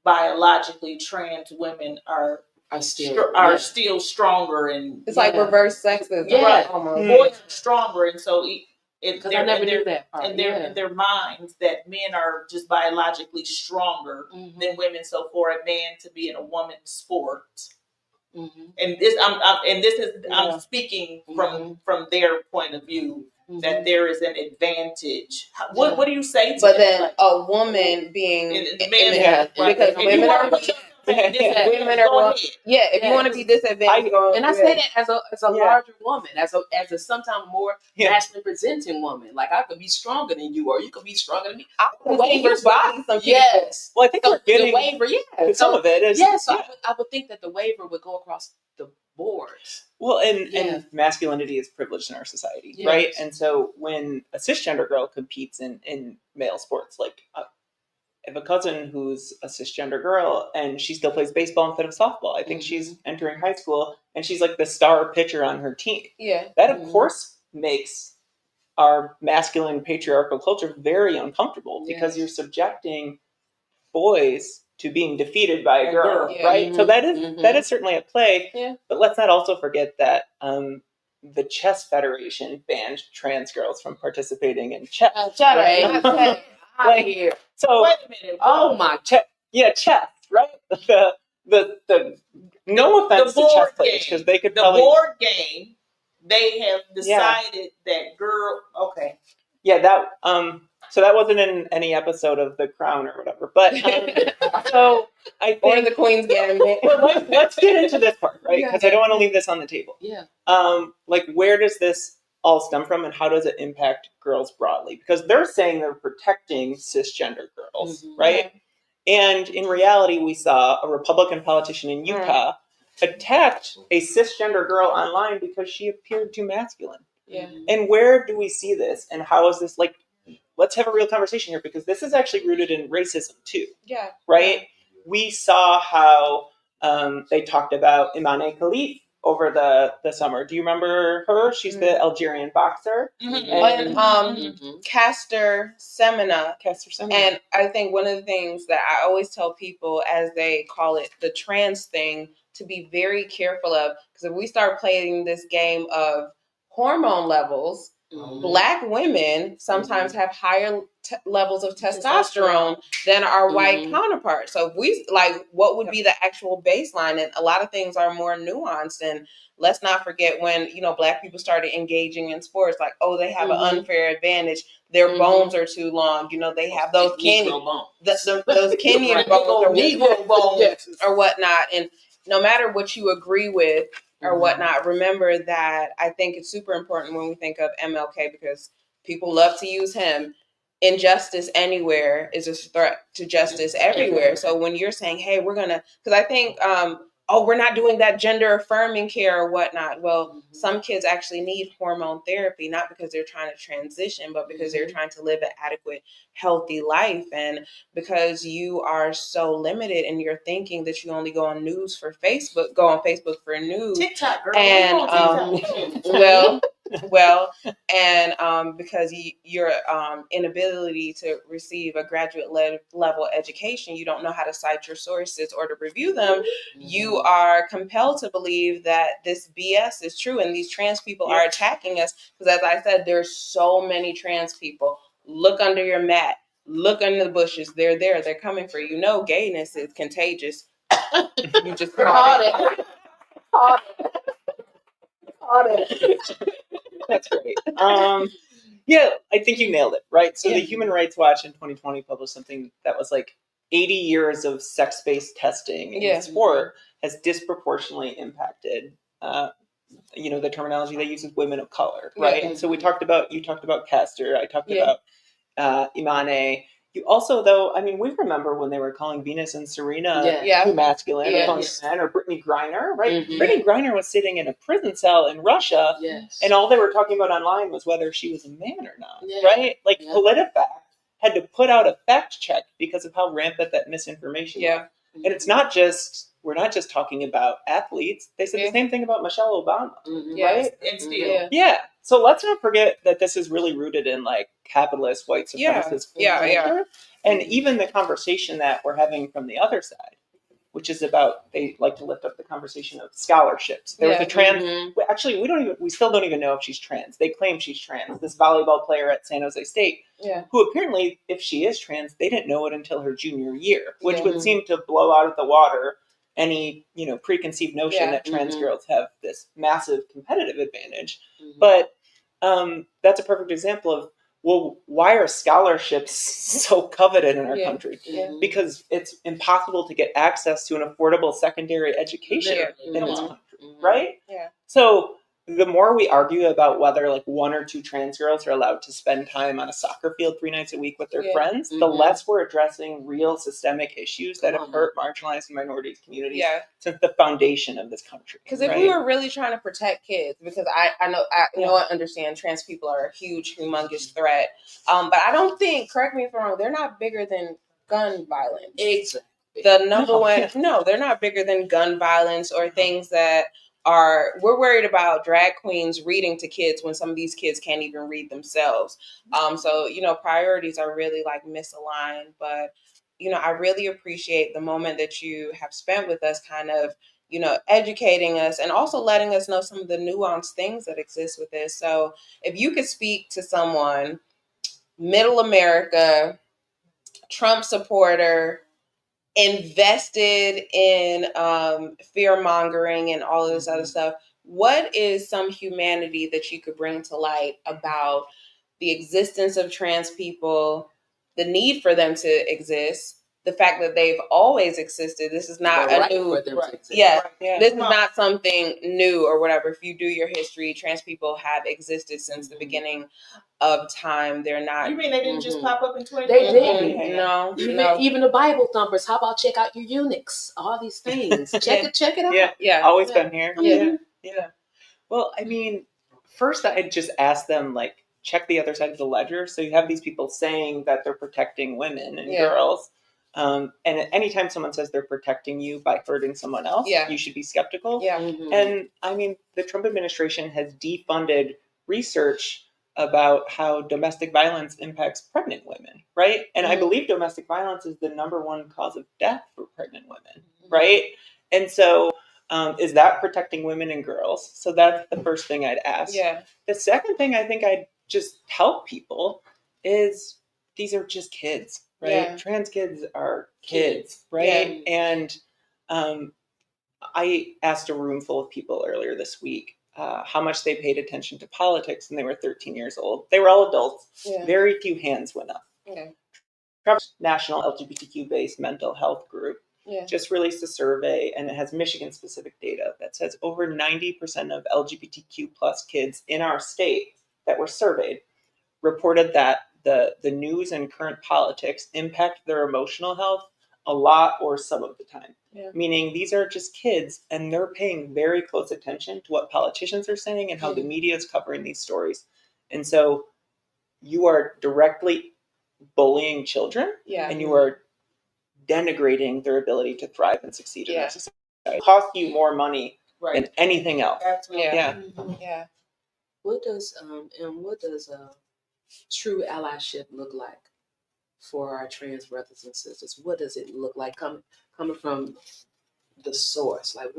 biologically trans women are still stronger, and it's like reverse sexism. Right. Boys are stronger, and so because I never knew that part. In their minds that men are just biologically stronger than women. So for a man to be in a woman's sport, and I'm speaking from their point of view, that there is an advantage. What do you say to but that? Then a woman being because women are women are if you want to be disadvantaged, and I say that as a larger woman, as a sometimes more masculine presenting woman. Like I could be stronger than you, or you could be stronger than me. Waivers body some people. Yes. Well, I think we're getting the waiver. Some of it is I would think that the waiver would go across the boards. Well, and masculinity is privileged in our society, right? And so when a cisgender girl competes in male sports, like I have a cousin who's a cisgender girl and she still plays baseball instead of softball. I think she's entering high school and she's like the star pitcher on her team. Yeah. That of course makes our masculine patriarchal culture very uncomfortable because you're subjecting boys to being defeated by a girl, right? So that is certainly at play. Yeah. But let's not also forget that the Chess Federation banned trans girls from participating in chess. Here. So wait a minute. Oh my chess, right? The no offense to chess players because they could board game. They have decided that girl. Okay. Yeah, that so that wasn't in any episode of The Crown or whatever. But so I think or the Queen's Gambit. Well, let's get into this part, right? Because I don't want to leave this on the table. Yeah. Like where does this all stem from, and how does it impact girls broadly? Because they're saying they're protecting cisgender girls, right? And in reality, we saw a Republican politician in Utah attacked a cisgender girl online because she appeared too masculine. Yeah. And where do we see this? And how is this like? Let's have a real conversation here because this is actually rooted in racism too. Yeah. Right? Yeah. We saw how they talked about Imane Khalif over the summer. Do you remember her? She's the Algerian boxer. And Caster Semenya. And I think one of the things that I always tell people as they call it the trans thing to be very careful of, because if we start playing this game of hormone levels, Black women sometimes have higher levels of testosterone than our white counterparts. So if we what would be the actual baseline? And a lot of things are more nuanced. And let's not forget when, Black people started engaging in sports, like, oh, they have an unfair advantage. Their bones are too long. They have those Kenyan bones or whatnot. And no matter what you agree with, or whatnot, remember that I think it's super important when we think of MLK because people love to use him. Injustice anywhere is a threat to justice everywhere. So when you're saying, hey, we're going to, because I think, we're not doing that gender affirming care or whatnot. Well, some kids actually need hormone therapy, not because they're trying to transition, but because they're trying to live an adequate, healthy life. And because you are so limited in your thinking that you only go on Facebook for news. TikTok, girl. And, well, and because your inability to receive a graduate level education, you don't know how to cite your sources or to review them. You are compelled to believe that this BS is true, and these trans people are attacking us. Because as I said, there's so many trans people. Look under your mat. Look under the bushes. They're there. They're coming for you. You know, gayness is contagious. You just caught it. That's great. Yeah, I think you nailed it, right? So the Human Rights Watch in 2020 published something that was like 80 years of sex-based testing in sport has disproportionately impacted, the terminology they use is women of color, right? And so you talked about Castor, I talked about Imane. You also, though, I mean, we remember when they were calling Venus and Serena too masculine, or calling them men, or Brittany Griner, right? Brittany Griner was sitting in a prison cell in Russia, and all they were talking about online was whether she was a man or not, right? Like PolitiFact had to put out a fact check because of how rampant that misinformation was. And it's not just, we're not just talking about athletes. They said the same thing about Michelle Obama, right? And still. So let's not forget that this is really rooted in like capitalist white supremacist culture. And even the conversation that we're having from the other side, which is about, they like to lift up the conversation of scholarships. There was a trans, actually, we still don't even know if she's trans. They claim she's trans. This volleyball player at San Jose State, who apparently, if she is trans, they didn't know it until her junior year, which would seem to blow out of the water any, preconceived notion that trans girls have this massive competitive advantage. But that's a perfect example of, well, why are scholarships so coveted in our country? Because it's impossible to get access to an affordable secondary education in this country, right? So the more we argue about whether like one or two trans girls are allowed to spend time on a soccer field 3 nights a week with their friends, the less we're addressing real systemic issues that have hurt marginalized and minority communities since the foundation of this country. Because if we were really trying to protect kids, because I know I understand trans people are a huge, humongous threat, but I don't think, correct me if I'm wrong, they're not bigger than gun violence. Exactly. The number one, no, they're not bigger than gun violence or things that we're worried about drag queens reading to kids when some of these kids can't even read themselves. So, priorities are really like misaligned, but, I really appreciate the moment that you have spent with us kind of, educating us and also letting us know some of the nuanced things that exist with this. So if you could speak to someone, middle America, Trump supporter, invested in fear mongering and all of this other stuff, what is some humanity that you could bring to light about the existence of trans people, the need for them to exist, the fact that they've always existed? This is not a new, this is not something new or whatever. If you do your history, trans people have existed since the beginning of time. They're not. You mean they didn't just pop up in 2020? They did. No. Even the Bible thumpers. How about check out your eunuchs? All these things. Check it out. Yeah. Always been here. Yeah. Well, I mean, first I'd just ask them, like, check the other side of the ledger. So you have these people saying that they're protecting women and girls. And anytime someone says they're protecting you by hurting someone else, you should be skeptical. And I mean, the Trump administration has defunded research about how domestic violence impacts pregnant women, right? And I believe domestic violence is the number one cause of death for pregnant women, right? And so is that protecting women and girls? So that's the first thing I'd ask. The second thing I think I'd just help people is these are just kids, right? Trans kids are kids, right? And I asked a room full of people earlier this week how much they paid attention to politics when they were 13 years old. They were all adults. Very few hands went up. Trump's national LGBTQ-based mental health group just released a survey, and it has Michigan-specific data that says over 90% of LGBTQ plus kids in our state that were surveyed reported that the news and current politics impact their emotional health a lot or some of the time. Meaning these are just kids, and they're paying very close attention to what politicians are saying and how the media is covering these stories. And so you are directly bullying children, and you are denigrating their ability to thrive and succeed in our society. It costs you more money than anything else. Absolutely. What does true allyship look like for our trans brothers and sisters? What does it look like coming from the source? Like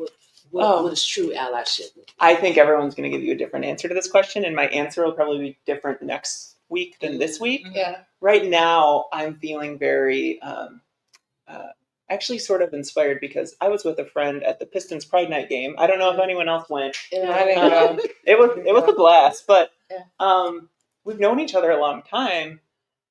what is true allyship? I think everyone's going to give you a different answer to this question, and my answer will probably be different next week than this week. Yeah. Right now, I'm feeling very, actually sort of inspired because I was with a friend at the Pistons Pride Night game. I don't know if anyone else went. I didn't go. It was a blast, but we've known each other a long time,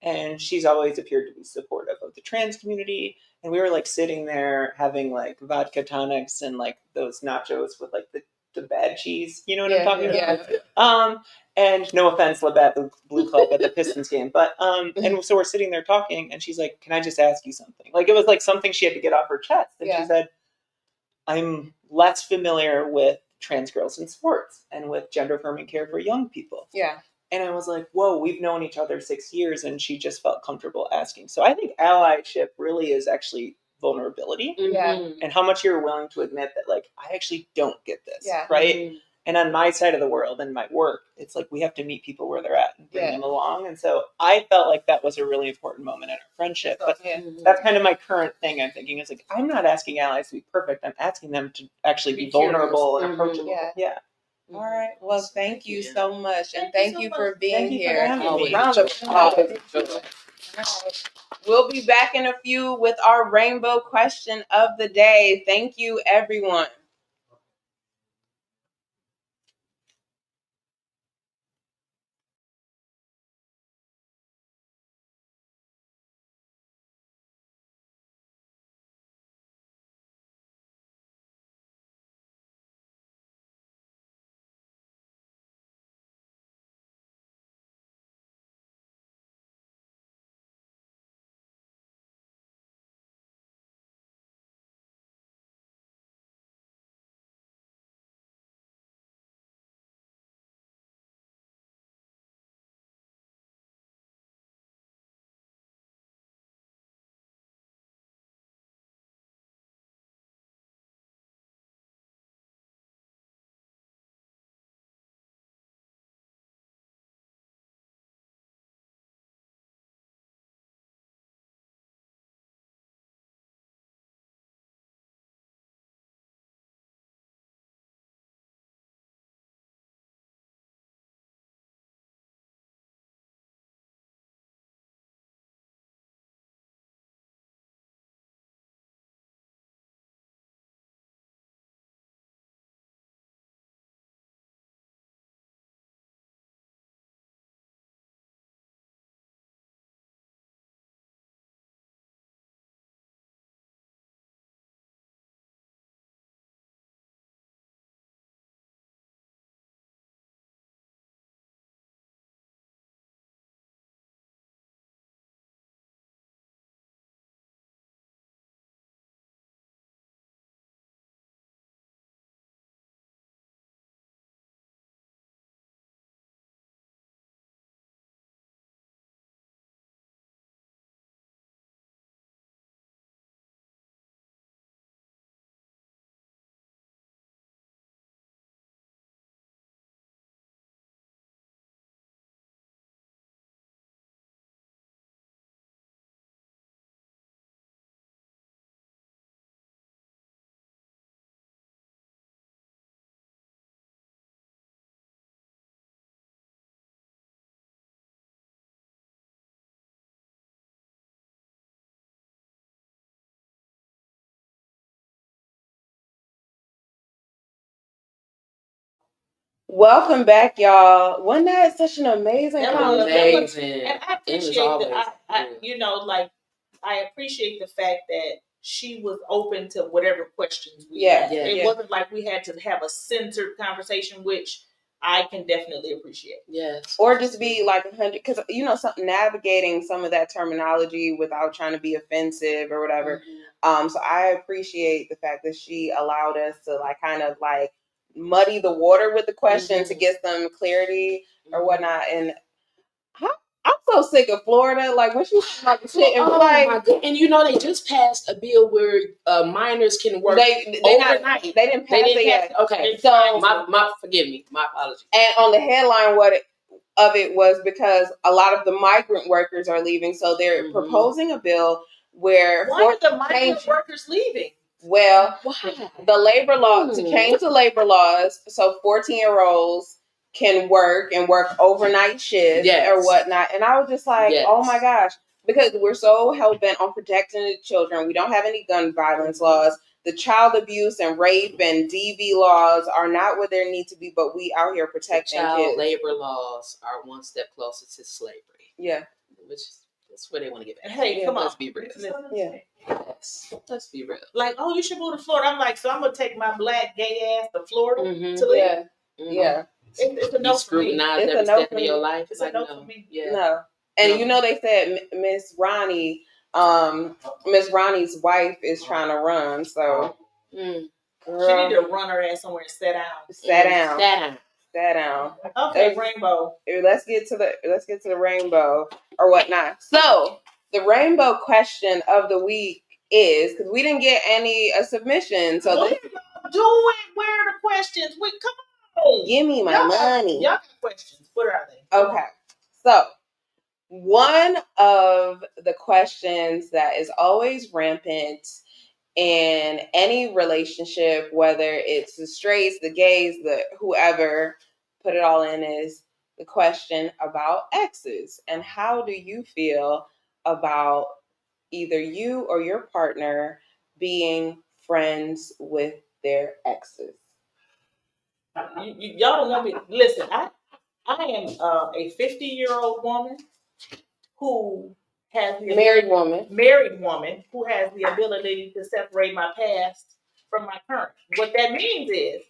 and she's always appeared to be supportive of the trans community. And we were like sitting there having like vodka tonics and like those nachos with like the bad cheese. You know what I'm talking about? And no offense, Labatt, the Blue Club at the Pistons game, but and so we're sitting there talking, and she's like, "Can I just ask you something?" Like it was like something she had to get off her chest, and she said, "I'm less familiar with trans girls in sports and with gender affirming care for young people." Yeah. And I was like, whoa, we've known each other 6 years, and she just felt comfortable asking. So I think allyship really is actually vulnerability and how much you're willing to admit that, like, I actually don't get this, right? And on my side of the world and my work, it's like we have to meet people where they're at and bring them along. And so I felt like that was a really important moment in our friendship. But that's kind of my current thing I'm thinking is like, I'm not asking allies to be perfect. I'm asking them to actually be vulnerable and approachable. Yeah. All right. Well, thank you so much. And thank you for being here. Having me. Round of applause. We'll be back in a few with our rainbow question of the day. Thank you, everyone. Welcome back, y'all. Wasn't that such an amazing conversation? And I appreciate that. I appreciate the fact that she was open to whatever questions we had. It wasn't like we had to have a censored conversation, which I can definitely appreciate. Yes. Or just be like 100, because navigating some of that terminology without trying to be offensive or whatever. So I appreciate the fact that she allowed us to like kind of like muddy the water with the question to get some clarity or whatnot. And I'm so sick of Florida. Like when she was about the shit, and my God. And you know they just passed a bill where minors can work overnight. They didn't pass it yet. Okay, so my forgive me, my apologies. And on the headline, of it was because a lot of the migrant workers are leaving, so they're proposing a bill where why are the migrant workers leaving? Well, the labor law to change the labor laws so 14-year-olds can work overnight shifts or whatnot. And I was just like, oh my gosh, because we're so hell bent on protecting the children. We don't have any gun violence laws. The child abuse and rape and DV laws are not where they need to be, but we out here protecting child kids. Labor laws are one step closer to slavery. Yeah. Which that's where they want to get back. Hey, come on. Let's be real. Yeah. Let's be real. Like, oh, you should move to Florida. I'm like, so I'm gonna take my black gay ass to Florida to live. Yeah. Yeah. It's a no for me. Scrutinized every step of your life. It's a no for me. Yeah. No. And you know they said Miss Ronnie's wife is trying to run, so girl, she need to run her ass somewhere and sit down. Okay, rainbow. Let's get to the rainbow or whatnot. So the rainbow question of the week is, because we didn't get any submissions. So what are y'all doing? Where are the questions? Come on. Give me my money. Y'all got questions. What are they? Okay. So one of the questions that is always rampant in any relationship, whether it's the straights, the gays, the whoever, put it all in, is the question about exes. And how do you feel about either you or your partner being friends with their exes? Y'all don't want me. Listen, I am a 50-year-old woman who has the married woman who has the ability to separate my past from my current. What that means is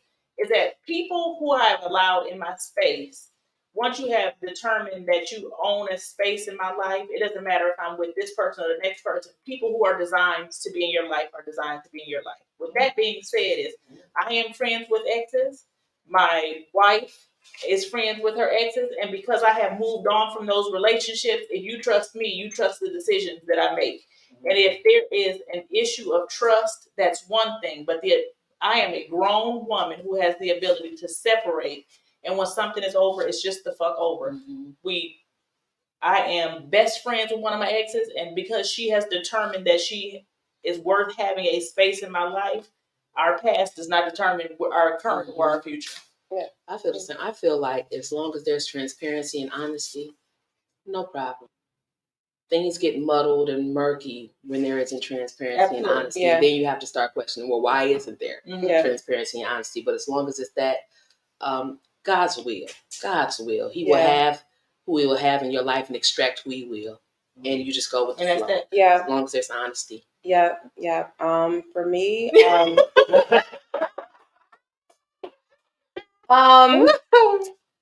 that people who I have allowed in my space, once you have determined that you own a space in my life, it doesn't matter if I'm with this person or the next person. People who are designed to be in your life are designed to be in your life. With that being said, I am friends with exes. My wife is friends with her exes, and because I have moved on from those relationships, if you trust me, you trust the decisions that I make. And if there is an issue of trust, that's one thing, but I am a grown woman who has the ability to separate, and when something is over, it's just the fuck over. I am best friends with one of my exes, and because she has determined that she is worth having a space in my life, our past does not determine our current or our future. Yeah, I feel the same. I feel like as long as there's transparency and honesty, no problem. Things get muddled and murky when there isn't transparency and honesty. Yeah. Then you have to start questioning, well, why isn't there transparency and honesty? But as long as it's that, God's will. He will have who he will have in your life and extract who he will. And you just go with the flow. Yeah. As long as there's honesty. Yeah. For me,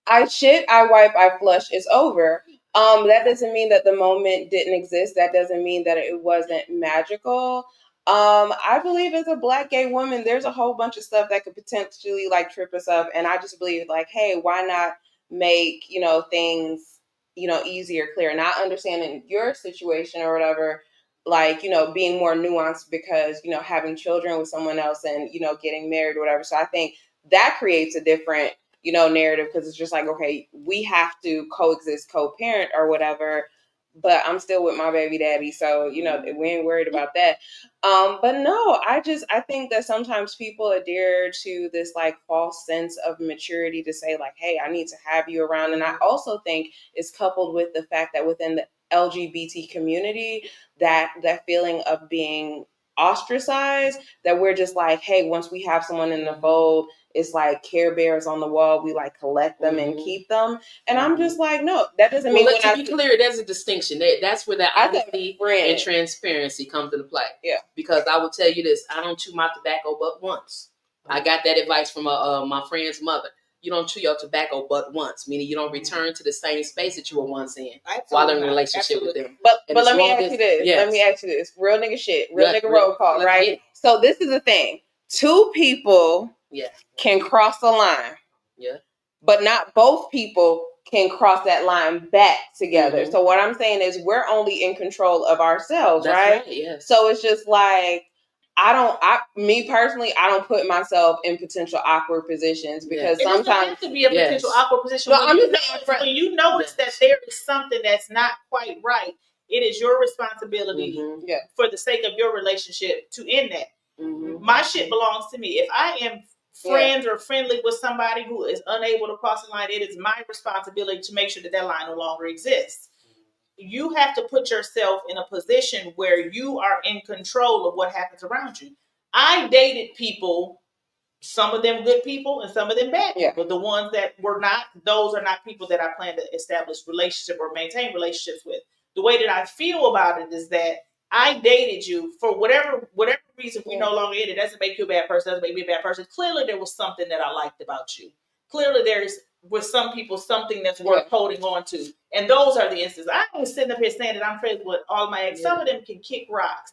I shit, I wipe, I flush, it's over. That doesn't mean that the moment didn't exist. That doesn't mean that it wasn't magical. I believe as a black gay woman, there's a whole bunch of stuff that could potentially like trip us up. And I just believe like, hey, why not make, things, easier, clear, not understanding your situation or whatever, like, being more nuanced because, having children with someone else and, getting married or whatever. So I think that creates a different, narrative, because it's just like, okay, we have to coexist, co-parent or whatever, but I'm still with my baby daddy. So, we ain't worried about that. But no, I think that sometimes people adhere to this like false sense of maturity to say like, hey, I need to have you around. And I also think it's coupled with the fact that within the LGBT community, that feeling of being ostracized, that we're just like, hey, once we have someone in the fold, it's like Care Bears on the wall. We like collect them and keep them. And I'm just like, no, that doesn't mean. To be clear, there's a distinction. That's where the honesty and transparency comes into play. Yeah. Because I will tell you this: I don't chew my tobacco but once. I got that advice from my friend's mother. You don't chew your tobacco but once, meaning you don't return to the same space that you were once in while in a relationship with them. But let me ask you this. Let me ask you this. Real nigga shit. Real nigga roll call, right? Yeah. So this is the thing. Two people can cross the line. Yeah. But not both people can cross that line back together. Mhm. So what I'm saying is we're only in control of ourselves, That's right? yes. So it's just like, me personally, I don't put myself in potential awkward positions because it doesn't sometimes have to be a potential awkward position. No, When you notice that there is something that's not quite right, it is your responsibility for the sake of your relationship to end that. My shit belongs to me. If I am friends or friendly with somebody who is unable to cross the line, it is my responsibility to make sure that that line no longer exists. You have to put yourself in a position where you are in control of what happens around you. I dated people, some of them good people and some of them bad people. The ones that were not, those are not people that I plan to establish relationship or maintain relationships with. The way that I feel about it is that I dated you for whatever reason. We no longer in it. Doesn't make you a bad person. Doesn't make me a bad person. Clearly, there was something that I liked about you. Clearly, there's with some people something that's worth holding on to, and those are the instances. I ain't sitting up here saying that I'm friends with all my ex. Some of them can kick rocks.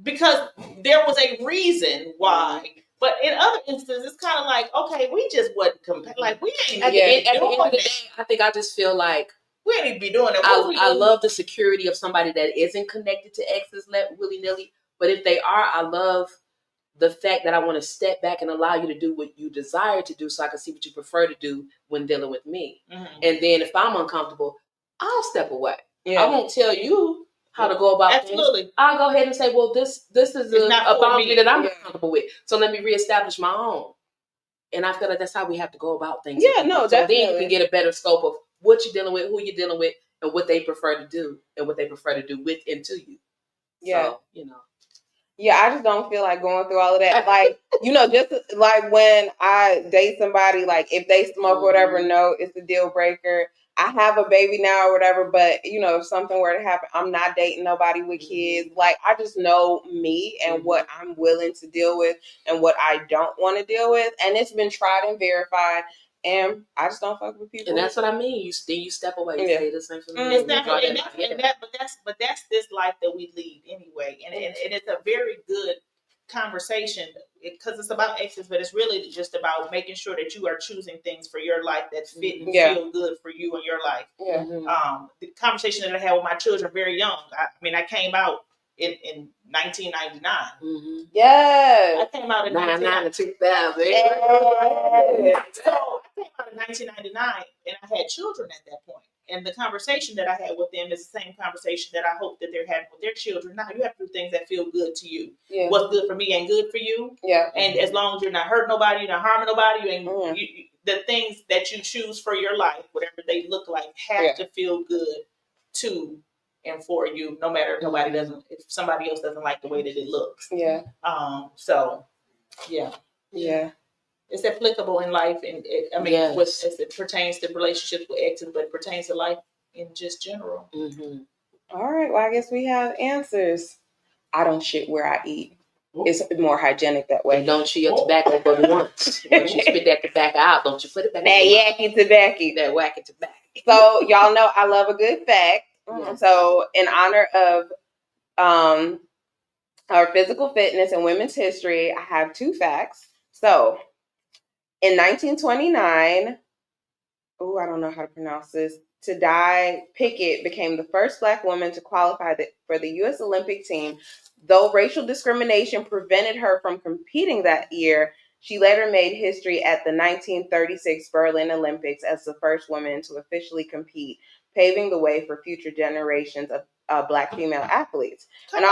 Because there was a reason why. But in other instances, it's kind of like, okay, we just wasn't like we ain't. At the end of the day, I think I just feel like we ain't be doing it. I love the security of somebody that isn't connected to exes willy nilly. But if they are, I love the fact that I want to step back and allow you to do what you desire to do, so I can see what you prefer to do when dealing with me. And then if I'm uncomfortable, I'll step away. I won't tell you how to go about things. I'll go ahead and say, well, this is a boundary that I'm not comfortable with. So let me reestablish my own. And I feel like that's how we have to go about things. Yeah, no, so definitely. then you can get a better scope of what you're dealing with, who you're dealing with, and what they prefer to do, and what they prefer to do with and to you. Yeah. So, Yeah, I just don't feel like going through all of that. Like, just like when I date somebody, like if they smoke or whatever, no, it's a deal breaker. I have a baby now or whatever, but if something were to happen, I'm not dating nobody with kids. Like, I just know me and what I'm willing to deal with and what I don't want to deal with. And it's been tried and verified. And I just don't fuck with people. And that's what I mean. You step away. You say the same for me. But that's this life that we lead anyway. And it's a very good conversation because it's about exes, but it's really just about making sure that you are choosing things for your life that fit and feel good for you and your life. The conversation that I had with my children very young. I came out in 1999. Yes. I came out in 99 to 2000. So I came out in 1999 and I had children at that point. And the conversation that I had with them is the same conversation that I hope that they're having with their children. Now, you have to do things that feel good to you. What's good for me ain't good for you. And as long as you're not hurting nobody, you're not harming nobody, the things that you choose for your life, whatever they look like, have to feel good to and for you, no matter if somebody else doesn't like the way that it looks. It's applicable in life, and as it pertains to relationships with exes, but it pertains to life in just general. All right, well, I guess we have answers. I don't shit where I eat. It's more hygienic that way. And don't chew your tobacco but once. Once you spit that tobacco out, don't you put it back that yacky tobacco. That wacky tobacco. So y'all know I love a good fact. So in honor of our physical fitness and women's history, I have 2 facts. So in 1929, I don't know how to pronounce this, Tadai Pickett became the first Black woman to qualify for the U.S. Olympic team. Though racial discrimination prevented her from competing that year, she later made history at the 1936 Berlin Olympics as the first woman to officially compete, paving the way for future generations of Black female athletes. I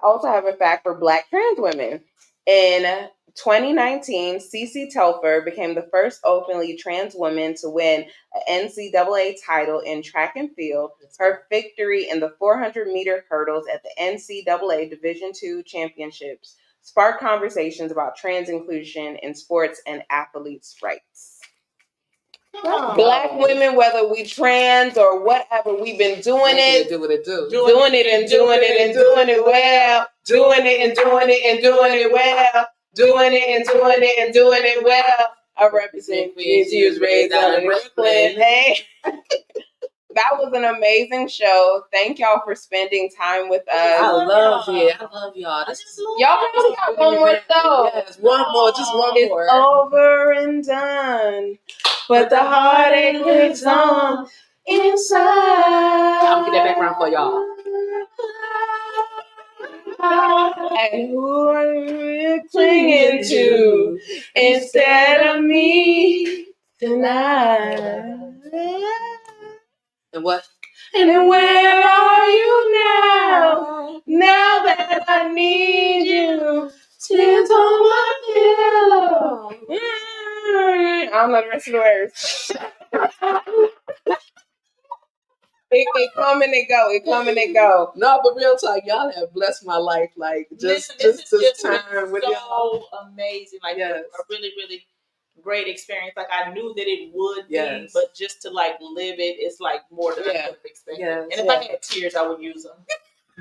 also have a fact for Black trans women. In 2019, Cece Telfer became the first openly trans woman to win an NCAA title in track and field. Her victory in the 400-meter hurdles at the NCAA Division II Championships sparked conversations about trans inclusion in sports and athletes' rights. Black women, whether we trans or whatever, we've been doing it. Do what it do. Doing it and doing it and doing it well. Doing it and doing it and doing it well. Doing it and doing it and doing it well. I represent Queens. She was raised out in Brooklyn. Hey. That was an amazing show. Thank y'all for spending time with us. I love y'all. Y'all probably got one more though. Yes, one more. Just one more. It's over and done. but the heartache lives on inside. I'll get that background for y'all. And who are you clinging to instead of me tonight? And what? And where are you now? Now that I need you, tears on my pillow. I don't know the rest of the words. It come and it go. It come and it go. No, but real talk, y'all have blessed my life. Like just this time with y'all. So amazing. Like Yes. a really, really great experience. Like I knew that it would Yes. be, but just to like live it, it's like more than I could have expected. Yes. And if I had tears, I would use them.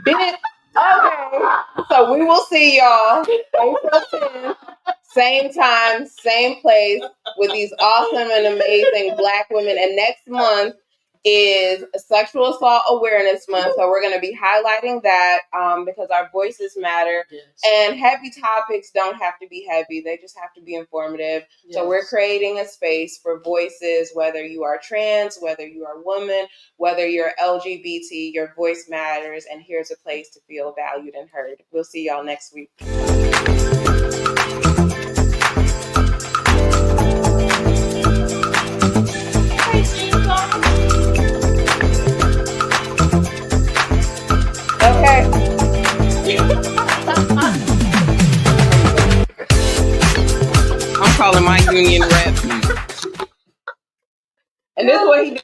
Okay. So we will see y'all April 10th, same time, same place, with these awesome and amazing Black women. And next month is Sexual Assault Awareness Month. So we're going to be highlighting that because our voices matter. Yes. And heavy topics don't have to be heavy. They just have to be informative. Yes. So we're creating a space for voices, whether you are trans, whether you are woman, whether you're LGBT, your voice matters. And here's a place to feel valued and heard. We'll see y'all next week. Okay. I'm calling my union rep. And this is what he did.